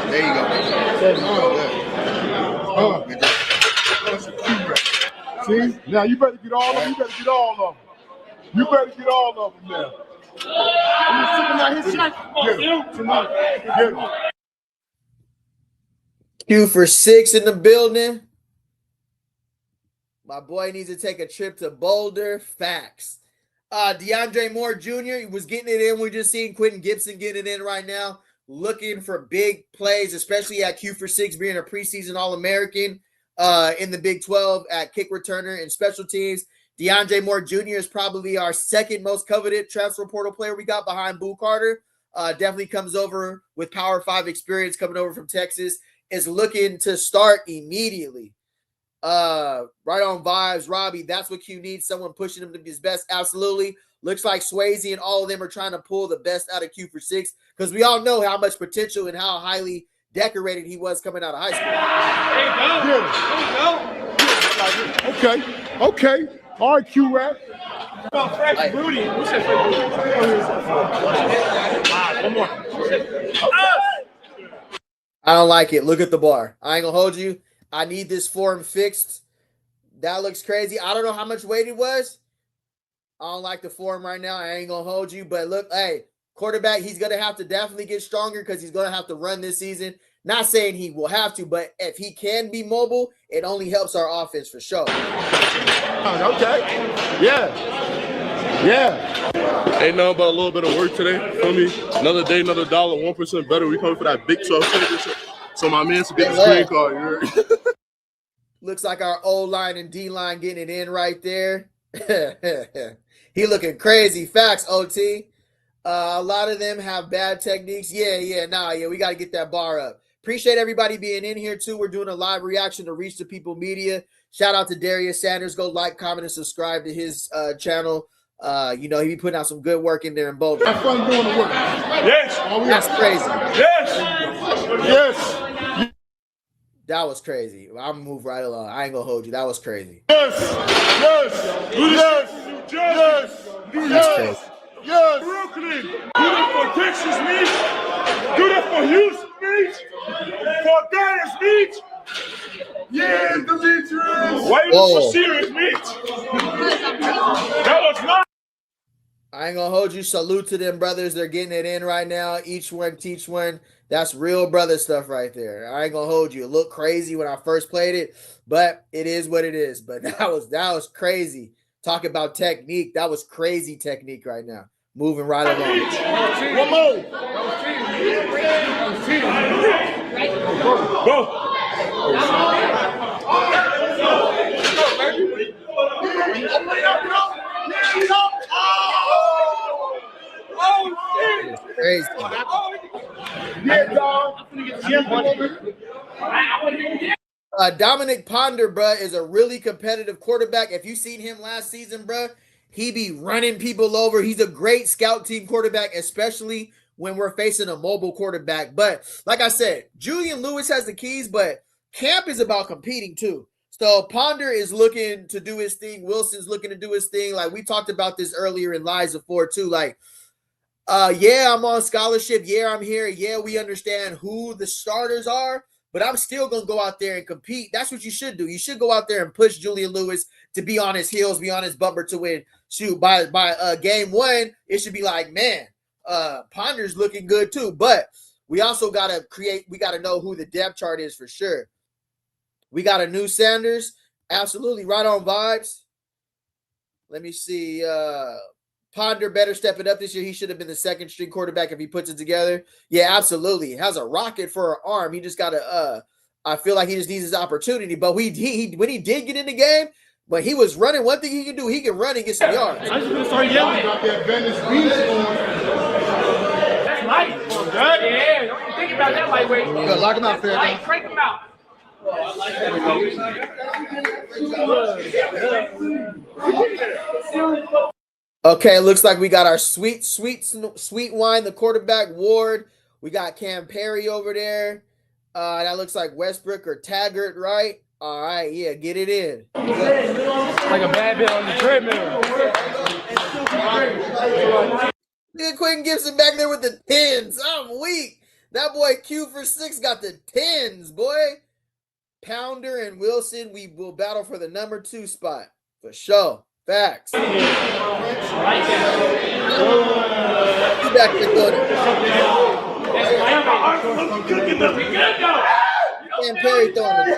There you go. See? Now you better get all of them. You better get all of them now. I'm just Get him. Q for 6 in the building. My boy needs to take a trip to Boulder. Facts. DeAndre Moore Jr. was getting it in. We're just seeing Quentin Gibson getting it in right now. Looking for big plays, especially at Q for 6, being a preseason All-American in the Big 12 at kick returner and special teams. DeAndre Moore Jr. is probably our second most coveted transfer portal player we got behind Boo Carter. Definitely comes over with Power 5 experience coming over from Texas. Is looking to start immediately. Right on vibes, Robbie. That's what Q needs. Someone pushing him to be his best. Absolutely. Looks like Swasey and all of them are trying to pull the best out of Q for 6 because we all know how much potential and how highly decorated he was coming out of high school. Okay. All right, Q-Rap. About Frank Booty. Who said Frank Booty? One more. I don't like it. Look at the bar. I ain't gonna hold you. I need this form fixed. That looks crazy. I don't know how much weight it was. I don't like the form right now. I ain't gonna hold you. But look, hey, quarterback, he's gonna have to definitely get stronger because he's gonna have to run this season. Not saying he will have to, but if he can be mobile, it only helps our offense for sure. Okay. Yeah. Ain't nothing but a little bit of work today. Feel me? Another day, another dollar, 1% better. We coming for that Big 12 championship. So my man should get the screen card. You heard? Looks like our O-line and D-line getting it in right there. He looking crazy. Facts, OT. A lot of them have bad techniques. We got to get that bar up. Appreciate everybody being in here, too. We're doing a live reaction to Reach the People Media. Shout out to Andreu Sanders. Go like, comment, and subscribe to his channel. He be putting out some good work in there in both. Have fun doing the work. Yes. That's crazy. Yes. That was crazy. I'm going to move right along. I ain't going to hold you. That was crazy. Yes. That's crazy. Yes. Brooklyn. Do that for Texas, meet. Do that for Houston, meet. For Dallas, meet. Yeah, Demetrius. Why you so serious, meet? That was not. I ain't gonna hold you. Salute to them brothers. They're getting it in right now. Each one teach one. That's real brother stuff right there. I ain't gonna hold you. It looked crazy when I first played it, but it is what it is. But that was crazy. Talk about technique. That was crazy technique right now. Moving right along. One more. Go. Crazy. Dominic Ponder, bruh, is a really competitive quarterback. If you seen him last season, bruh, he be running people over. He's a great scout team quarterback, especially when we're facing a mobile quarterback. But like I said, Julian Lewis has the keys, but camp is about competing too. So Ponder is looking to do his thing. Wilson's looking to do his thing. Like we talked about this earlier in Lies of 4 too. Like, I'm on scholarship. Yeah, I'm here. Yeah, we understand who the starters are, but I'm still going to go out there and compete. That's what you should do. You should go out there and push Julian Lewis to be on his heels, be on his bumper to win. Shoot, by game one, it should be like, man, Ponder's looking good too. But we also got to know who the depth chart is for sure. We got a new Sanders. Absolutely. Right on vibes. Let me see. Ponder better step it up this year. He should have been the second string quarterback if he puts it together. Yeah, absolutely. He has a rocket for an arm. He just got to I feel like he just needs his opportunity. But when he did get in the game, when he was running, one thing he can do, he can run and get some yards. I just gonna start yelling about that Venice Beach on. That's light. Yeah, don't even think about that lightweight. Lock him out, fair. Light, crank him out. Okay, looks like we got our sweet wine, the quarterback, Ward. We got Cam Perry over there. That looks like Westbrook or Taggart, right? All right, yeah, get it in. Like a bad bill on the treadmill. Look at Quentin Gibson back there with the 10s. I'm weak. That boy Q for 6 got the 10s, boy. Pounder and Wilson, we will battle for the number 2 spot. For sure. Facts. Back to and Perry throwing the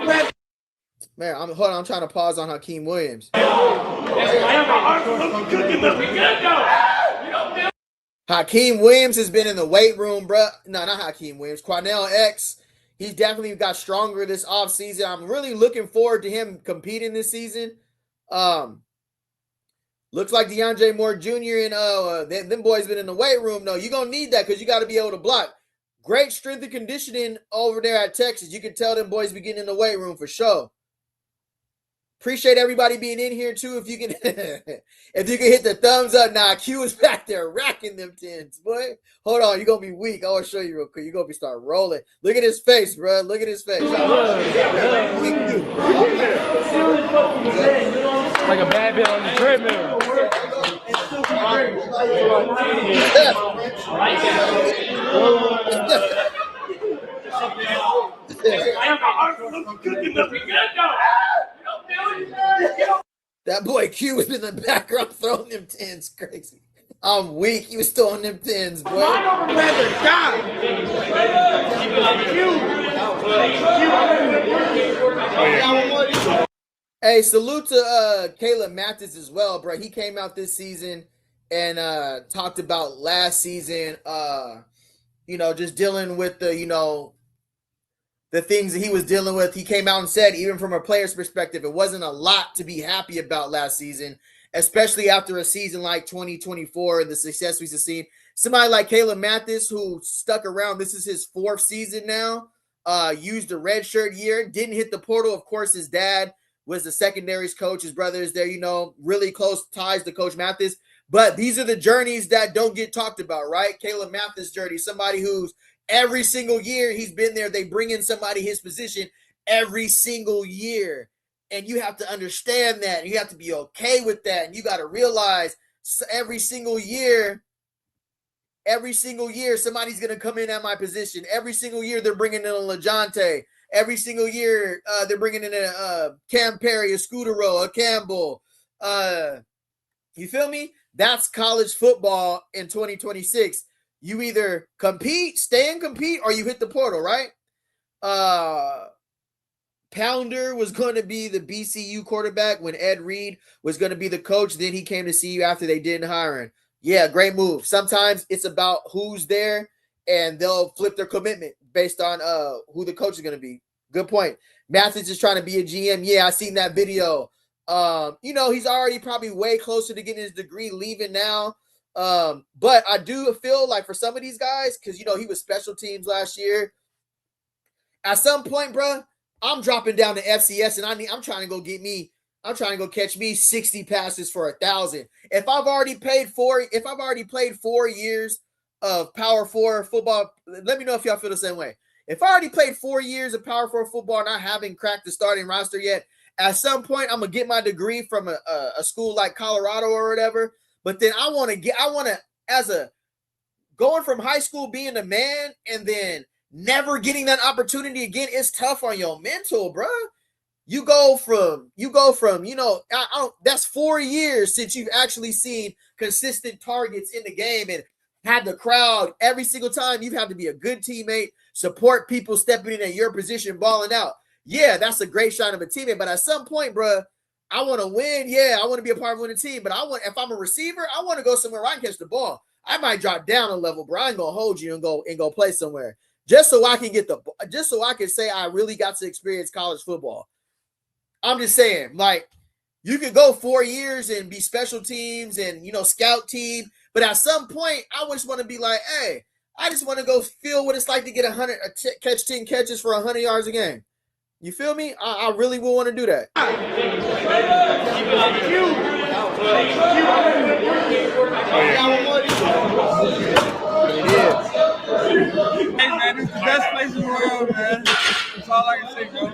20. Man, I'm trying to pause on Hakeem Williams. Hakeem Williams has been in the weight room, bro. No, not Hakeem Williams. Quanell X. He's definitely got stronger this offseason. I'm really looking forward to him competing this season. Looks like DeAndre Moore Jr. and them boys been in the weight room. No, you're going to need that because you got to be able to block. Great strength and conditioning over there at Texas. You can tell them boys be getting in the weight room for sure. Appreciate everybody being in here too. If you can, if you can hit the thumbs up. Nah, Q is back there racking them tens, boy. Hold on, you're gonna be weak. I want to show you real quick. You're gonna be start rolling. Look at his face, bro. Look at his face. Like a bad bill on the treadmill. That boy Q was in the background throwing them tens crazy. I'm weak. He was throwing them tens, boy. Hey, salute to Caleb Mathis as well, bro. He came out this season and talked about last season, just dealing with the things that he was dealing with. He came out and said, even from a player's perspective, it wasn't a lot to be happy about last season, especially after a season like 2024 and the success we've seen. Somebody like Caleb Mathis, who stuck around, this is his 4th season now, used a redshirt year, didn't hit the portal. Of course, his dad was the secondaries coach. His brother is there, really close ties to Coach Mathis. But these are the journeys that don't get talked about, right? Caleb Mathis' journey, somebody who's every single year he's been there. They bring in somebody his position every single year. And you have to understand that. You have to be okay with that. And you got to realize every single year, somebody's going to come in at my position. Every single year, they're bringing in a LeJohntay. Every single year, they're bringing in a Cam Perry, a Scudero, a Campbell. You feel me? That's college football in 2026. You either stay and compete, or you hit the portal, right? Pounder was going to be the BCU quarterback when Ed Reed was going to be the coach. Then he came to CU after they didn't hire him. Yeah, great move. Sometimes it's about who's there, and they'll flip their commitment based on who the coach is going to be. Good point. Mathis is trying to be a GM. Yeah, I seen that video. He's already probably way closer to getting his degree, leaving now. But I do feel like for some of these guys, because, he was special teams last year. At some point, bro, I'm dropping down to FCS, and I'm trying to go catch me 60 passes for 1,000. If I've already played 4 years of Power 4 football, let me know if y'all feel the same way. If I already played 4 years of Power 4 football and I haven't cracked the starting roster yet, at some point I'm gonna get my degree from a school like Colorado or whatever. But then I want to, going from high school being a man and then never getting that opportunity again, it's tough on your mental, bro. You go from, that's 4 years since you've actually seen consistent targets in the game and had the crowd every single time. You have to be a good teammate, support people stepping in at your position, balling out. Yeah, that's a great shot of a teammate. But at some point, bro, I want to win. Yeah, I want to be a part of winning team. But if I'm a receiver, I want to go somewhere where I can catch the ball. I might drop down a level, bro. I ain't gonna hold you and go play somewhere. Just so I can say I really got to experience college football. I'm just saying, like, you could go 4 years and be special teams and, scout team. But at some point, I just want to be like, hey, I just want to go feel what it's like to get catch 10 catches for 100 yards a game. You feel me? I really will want to do that. Hey, man, it's the best place in the world, man. That's all I can say, bro.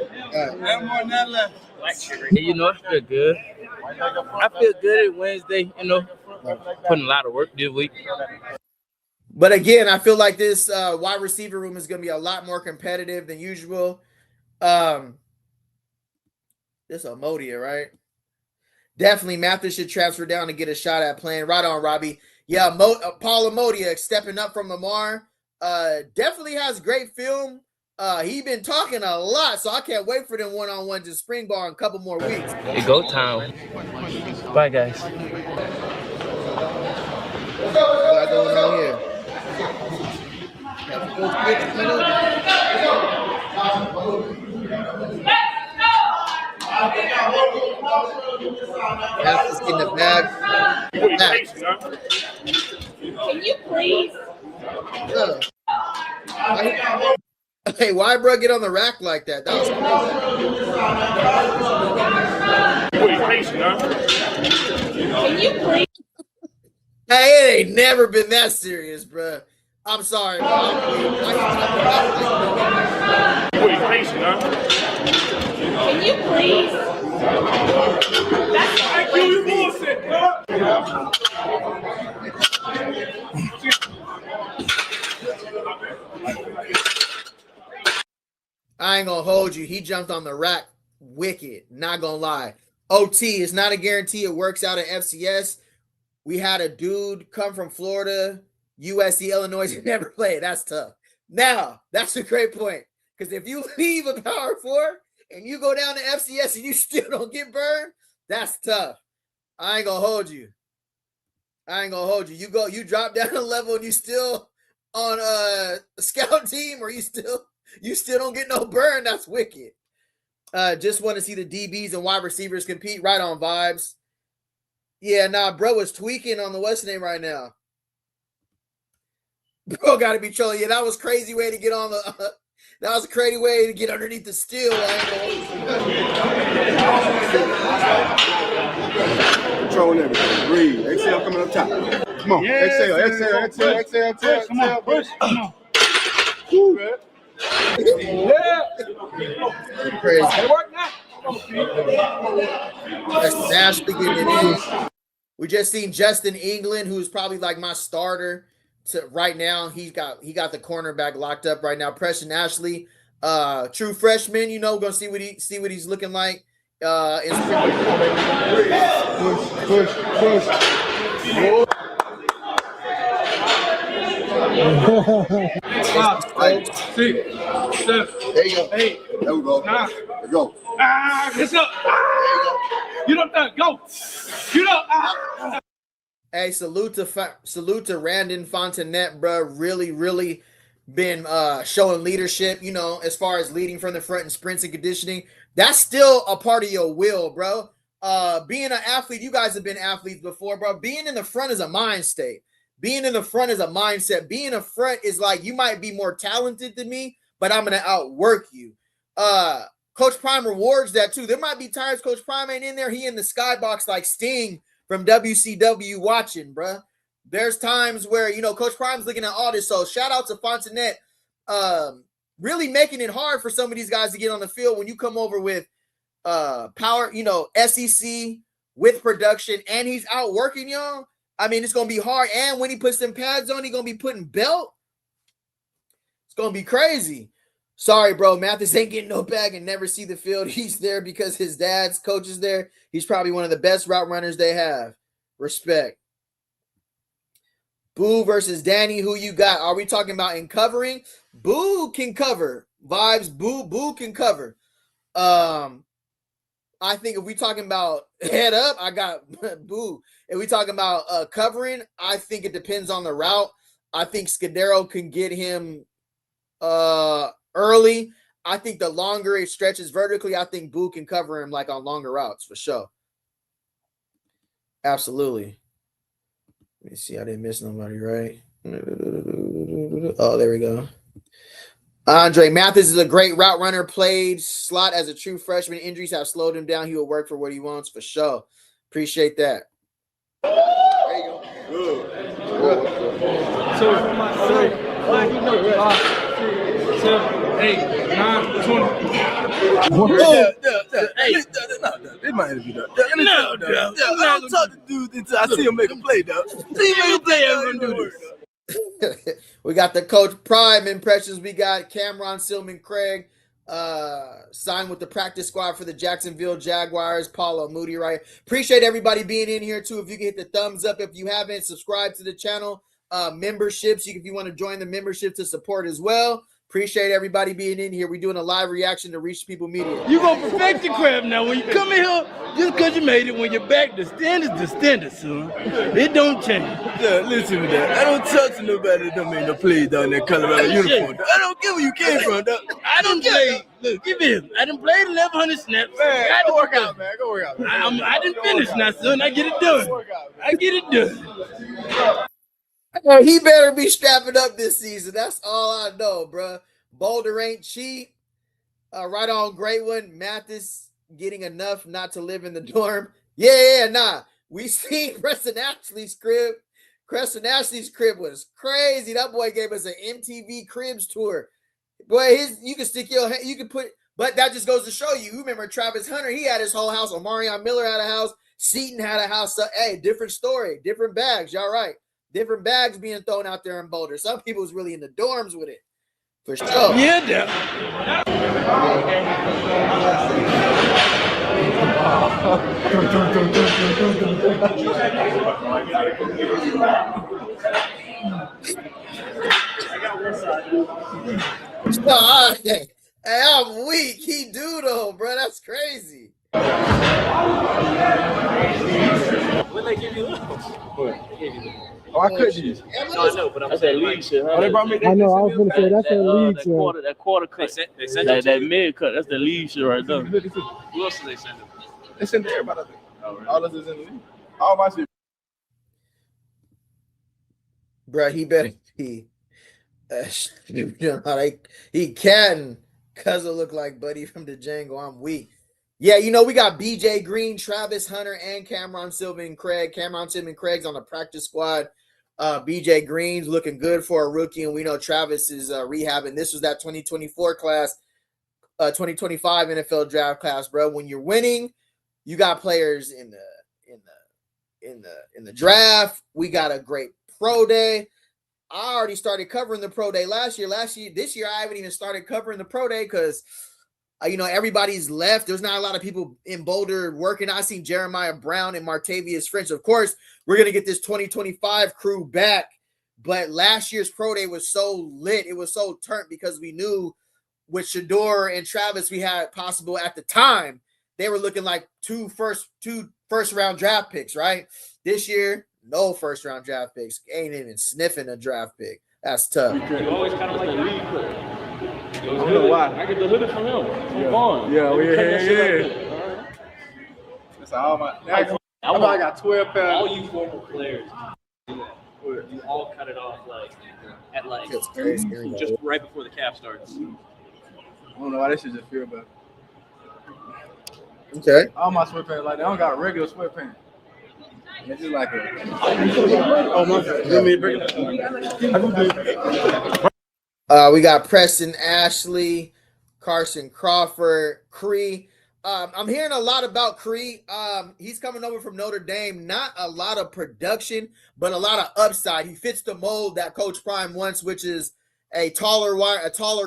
Have more than that left. I feel good. I feel good at Wednesday, putting a lot of work this week. But again, I feel like this wide receiver room is going to be a lot more competitive than usual. This Amodia, right? Definitely Mathis should transfer down to get a shot at playing. Right on, Robbie. Yeah, Paul Amodia stepping up from Lamar. Definitely has great film. He been talking a lot, so I can't wait for them one-on-ones in spring ball in a couple more weeks. It go time. Bye, guys. What's going on here? Mathis in the bag. Can you please? Hey, why bro get on the rack like that? That was crazy. Can you please? Hey, it ain't never been that serious, bro. I'm sorry, bro. Can you please? That's bullshit, bro. I ain't gonna hold you. He jumped on the rack wicked. Not gonna lie. OT is not a guarantee it works out at FCS. We had a dude come from Florida, USC, Illinois, and never played. That's tough. Now, that's a great point. Because if you leave a Power 4 and you go down to FCS and you still don't get burned, that's tough. I ain't gonna hold you. You drop down a level and you still on a scout team, or you still don't get no burn. That's wicked. Just want to see the DBs and wide receivers compete. Right on vibes. Yeah, nah, bro is tweaking on the West name right now. Bro got to be trolling. Yeah, that was crazy way to get on the. That was a crazy way to get underneath the steel. Control everything. Breathe. Exhale coming up top. Come on. Yeah, exhale. Come on, push. Come on. Yeah. Crazy. It work now. That's Ashley getting it in. We just seen Justin England, who's probably like my starter to right now. He got the cornerback locked up right now. Preston Ashley, true freshman. You know, gonna see what he's looking like. Push. Five, 6, 7, There you go. 8. There we go. 9. There we go. It's up. You don't go. You don't. Hey, salute to Randon Fontenette, bro. Really been showing leadership, you know, as far as leading from the front and sprints and conditioning. That's still a part of your will, bro. Being an athlete, you guys have been athletes before, bro. Being in the front is a mind state. Being in the front is a mindset. Being in front is like, you might be more talented than me, but I'm going to outwork you. Coach Prime rewards that too. There might be times Coach Prime ain't in there. He in the skybox like Sting from WCW watching, bruh. There's times where, you know, Coach Prime's looking at all this. So shout out to Fontenette, really making it hard for some of these guys to get on the field when you come over with power, you know, SEC with production, and he's outworking y'all. I mean, it's going to be hard. And when he puts them pads on, he's going to be putting belt. It's going to be crazy. Sorry, bro. Mathis ain't getting no bag and never see the field. He's there because his dad's coach is there. He's probably one of the best route runners they have. Respect. Boo versus Danny. Who you got? Are we talking about in covering? Boo can cover. Vibes. Boo can cover. I think if we talking about head up, I got Boo. If we talking about covering, I think it depends on the route. I think Scudero can get him early. I think the longer it stretches vertically, I think Boo can cover him like on longer routes for sure. Absolutely. Let me see. I didn't miss nobody, right? Oh, there we go. Andre Mathis is a great route runner, played slot as a true freshman. Injuries have slowed him down. He will work for what he wants for sure. Appreciate that. There you go. Good. 2, 3, 5, 6, 7, 8, 9, 20. Hey, this might be done. No, I don't talk to dudes until I see him make a play, dog. See him make a play, I'm gonna do this. We got the Coach Prime impressions. We got Cameron Silman Craig signed with the practice squad for the Jacksonville Jaguars. Paulo Moody, right? Appreciate everybody being in here too. If you can hit the thumbs up, if you haven't subscribed to the channel, memberships. If you want to join the membership to support as well. Appreciate everybody being in here. We're doing a live reaction to Reach People Media. You gonna perfect your craft now. When you come in here, just because you made it, when you're back, the standard's son. It don't change. Yeah, listen to that. I don't talk to nobody that don't make no plays down that Colorado uniform. I don't care where you came from, dog. I don't play. Look, give me him. I done played 1,100 snaps. Man, go work out, man. Go work out. I didn't finish now, son. I get it done. I get it done. Hey, he better be strapping up this season. That's all I know, bro. Boulder ain't cheap. Right on, great one. Mathis getting enough not to live in the dorm. Yeah, nah. We seen Preston Ashley's crib. Preston Ashley's crib was crazy. That boy gave us an MTV Cribs tour. Boy, you can stick your head, you can put, but that just goes to show you. You remember Travis Hunter, he had his whole house. Omarion Miller had a house. Seton had a house. So, hey, different story, different bags. Y'all right. Different bags being thrown out there in Boulder. Some people was really in the dorms with it. For sure. Yeah, Hey, I'm weak. He do though, bro. That's crazy. When they give you love. Oh, I could use. No, I know, but I'm That's saying that league shit. Huh? Oh, they brought me. I know. I was going to say that's that league shit. That quarter cut. They sent that mid cut. That's the lead shit right there. Who else did they send them? They sent everybody. I think. Oh, really? All of us is in the league. All my shit. Bro, he better be. He can, cause it look like Buddy from the Django. I'm weak. Yeah, you know, we got BJ Green, Travis Hunter, and Cameron Silva and Craig. Cameron Silva and Craig's on the practice squad. BJ Green's looking good for a rookie, and we know Travis is rehabbing. This was that 2024 class, 2025 NFL draft class, bro. When you're winning, you got players in the draft. We got a great pro day. I already started covering the pro day last year. This year I haven't even started covering the pro day because everybody's left. There's not a lot of people in Boulder working. I seen Jeremiah Brown and Martavius French. Of course, we're going to get this 2025 crew back. But last year's pro day was so lit. It was so turnt because we knew with Shador and Travis we had possible at the time. They were looking like two first round draft picks, right? This year, no first round draft picks. Ain't even sniffing a draft pick. That's tough. You always kind of like the lead player. I don't know why. I get the hoodie from him. From Vaughn. Yeah. That's all my. I got 12 pounds. All you former players, you all cut it off just right before the cap starts. I don't know why this shit just feel better. Okay. All my sweatpants like they don't got regular sweatpants. It's just like a. Oh my God. Let me bring it. We got Preston Ashley, Carson Crawford, Cree. I'm hearing a lot about Cree. He's coming over from Notre Dame. Not a lot of production, but a lot of upside. He fits the mold that Coach Prime wants, which is a taller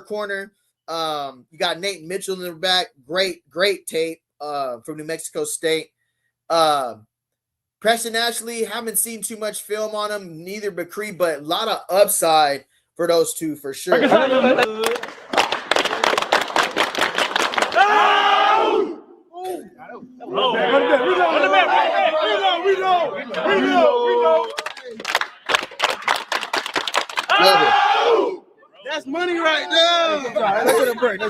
corner. You got Nate Mitchell in the back. Great tape from New Mexico State. Preston Ashley, haven't seen too much film on him, neither but Cree, but a lot of upside for those two for sure. That's money right there. Let's break.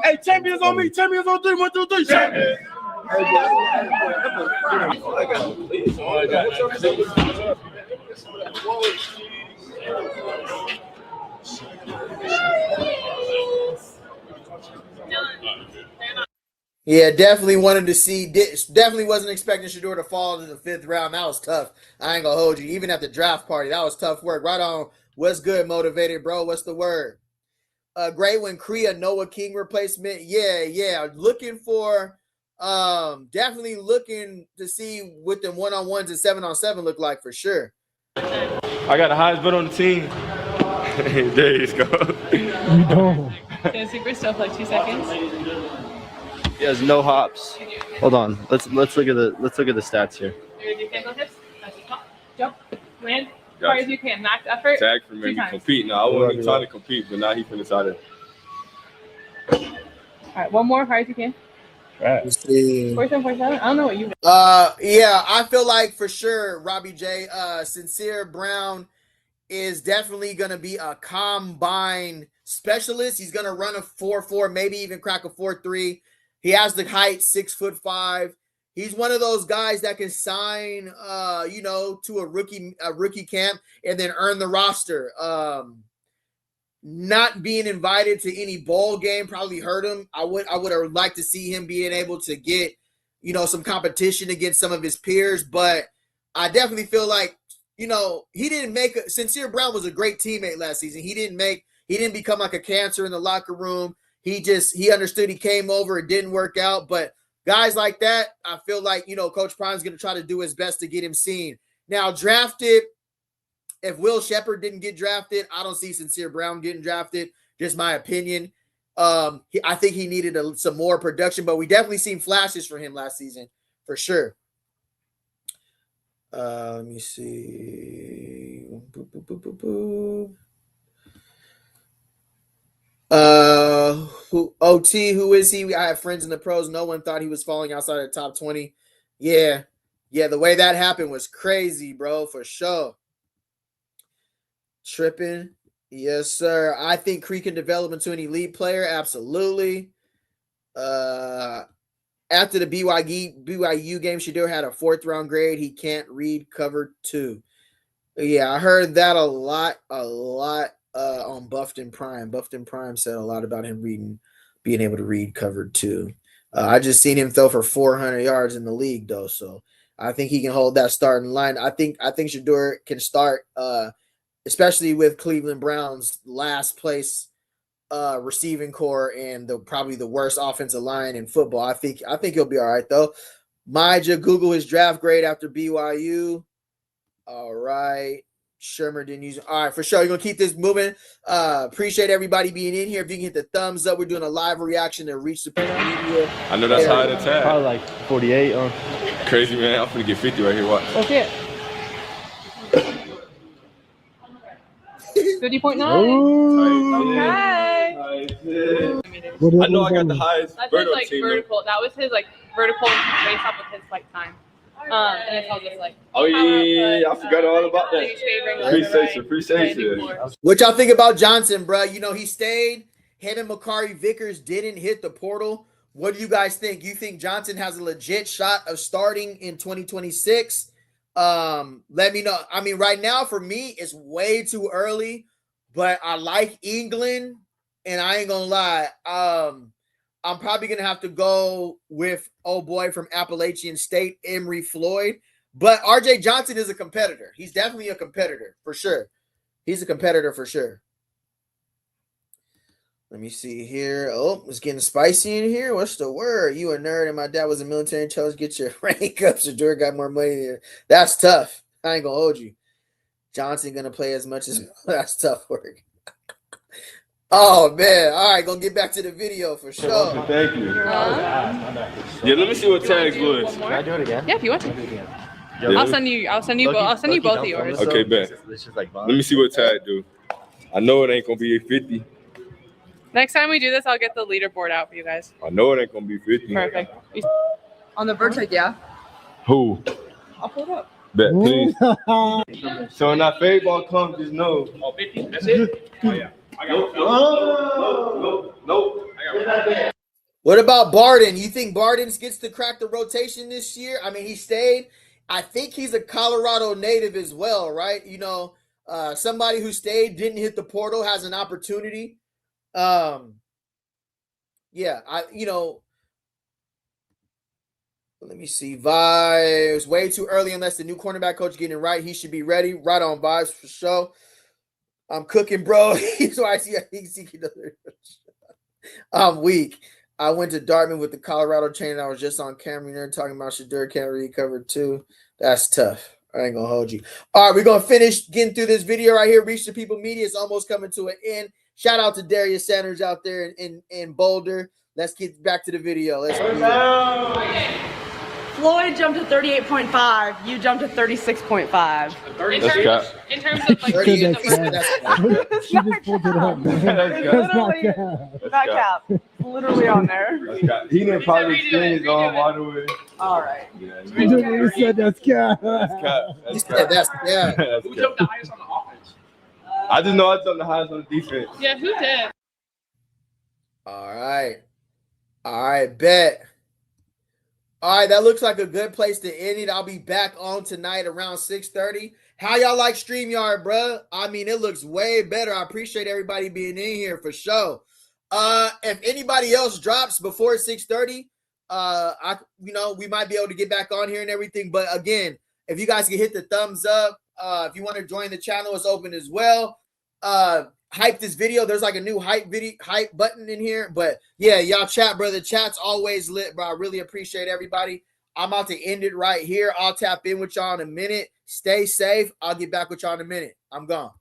Hey, champions on me. Champions on 3. 1, 2, 3. Champions. Yeah, definitely wanted to see. Definitely wasn't expecting Shador to fall into the 5th round. That was tough. I ain't gonna hold you. Even at the draft party, that was tough work. Right on. What's good, motivated, bro? What's the word? Great when Cree, a Noah King replacement. Yeah. Looking for, definitely looking to see what them 1-on-1s and 7-on-7 look like for sure. I got the highest bet on the team. There you go. You don't. Can super stuff like 2 seconds. He has no hops. Hold on. Let's look at the stats here. You're gonna do cancel hips. That's the top. Jump. Land. As far as you can. Max effort. Tag for me. Compete. Now I wasn't trying to compete, but now he finished out it. All right, one more. As hard as you can. Right. 47. I don't know what you. Yeah, I feel like for sure, Robbie J. Sincere Brown is definitely gonna be a combine specialist. He's gonna run a 4.4, maybe even crack a 4.3. He has the height, 6'5". He's one of those guys that can sign, to a rookie camp and then earn the roster. not being invited to any bowl game probably hurt him. I would have liked to see him being able to get, you know, some competition against some of his peers, but I definitely feel like, you know, he didn't make – Sincere Brown was a great teammate last season. He didn't become like a cancer in the locker room. He understood he came over. It didn't work out. But guys like that, I feel like, you know, Coach Prime's going to try to do his best to get him seen. Now, drafted – if Will Shepherd didn't get drafted, I don't see Sincere Brown getting drafted. Just my opinion. I think he needed some more production, but we definitely seen flashes for him last season, for sure. Let me see. Who is he? I have friends in the pros. No one thought he was falling outside of the top 20. Yeah, the way that happened was crazy, bro, for sure. Tripping. Yes, sir. I think Creek can develop into an elite player. Absolutely. After the BYU game, Shedeur had a 4th-round grade. He can't read cover 2. Yeah, I heard that a lot on Buffed Prime. Buffed Prime said a lot about him being able to read cover 2. I just seen him throw for 400 yards in the league, though, so I think he can hold that starting line. I think Shedeur can start especially with Cleveland Browns' last place receiving core and probably the worst offensive line in football. I think he'll be all right, though. Maja, Google his draft grade after BYU. All right. Shermer didn't use it. All right, for sure. You're going to keep this moving. Appreciate everybody being in here. If you can hit the thumbs up, we're doing a live reaction to reach the media. I know that's high to tag. Probably like 48. Crazy, man. I'm going to get 50 right here. Watch. Okay. 50.9. Okay. I know I got the highest That's vertical his team. vertical. That was his vertical based off of his time. And it tells us I forgot all about that. Appreciate you. What y'all think about Johnson, bro? You know, he stayed. Him and Makari Vickers didn't hit the portal. What do you guys think? You think Johnson has a legit shot of starting in 2026? Let me know. I mean, right now for me, it's way too early, but I like England, and I ain't gonna lie. I'm probably gonna have to go with old boy from Appalachian State, Emory Floyd. But RJ Johnson is a competitor. He's definitely a competitor for sure. He's a competitor for sure. Let me see here. Oh, it's getting spicy in here. What's the word? You a nerd and my dad was a military intelligence. Get your rank up. Shedeur got more money there. That's tough. I ain't gonna hold you. Johnson gonna play as much as that's tough work. Oh man. All right, gonna get back to the video for sure. Thank you. Yeah, let me see what tags was. Can I do it again? Yeah, if you want to. Yeah. I'll send you both of yours. Okay, bet. Let me see what tag do. I know it ain't gonna be a 50. Next time we do this, I'll get the leaderboard out for you guys. I know it ain't gonna be 50. Perfect. On the Vertex, yeah. Who? I'll pull it up. Bet, please. So when that fade ball comes, just know. Oh, 50? That's it? Oh, yeah. I got Nope. I got What about Barden? You think Barden gets to crack the rotation this year? I mean, he stayed. I think he's a Colorado native as well, right? You know, somebody who stayed, didn't hit the portal, has an opportunity. Yeah, let me see. Vibes way too early unless the new cornerback coach getting it right. He should be ready. Right on vibes for sure. I'm cooking, bro. So I see. I'm weak. I went to Dartmouth with the Colorado train. And I was just on camera there talking about Shedeur can't read cover 2. That's tough. I ain't gonna hold you. All right, we're gonna finish getting through this video right here. Reach the People Media. It's almost coming to an end. Shout out to Darius Sanders out there in Boulder. Let's get back to the video. Let's Floyd jumped to 38.5. You jumped to 36.5 in terms of like She just pulled it up, man. That's not cap. Literally on there. He didn't probably extend his arm all the way. All right. Yeah, You said that's cap. He said that's cap. Who jumped the highest on the offense? I just know I jumped the highest on the defense. Yeah, who did? All right, bet. All right, that looks like a good place to end it. I'll be back on tonight around 6:30. How y'all like StreamYard, bro? I mean, it looks way better. I appreciate everybody being in here for sure. If anybody else drops before 6:30, we might be able to get back on here and everything. But again, if you guys can hit the thumbs up, if you want to join the channel, it's open as well. Hype this video. There's like a new hype button in here. But yeah, y'all chat, brother. Chat's always lit, bro. I really appreciate everybody. I'm about to end it right here. I'll tap in with y'all in a minute. Stay safe. I'll get back with y'all in a minute. I'm gone.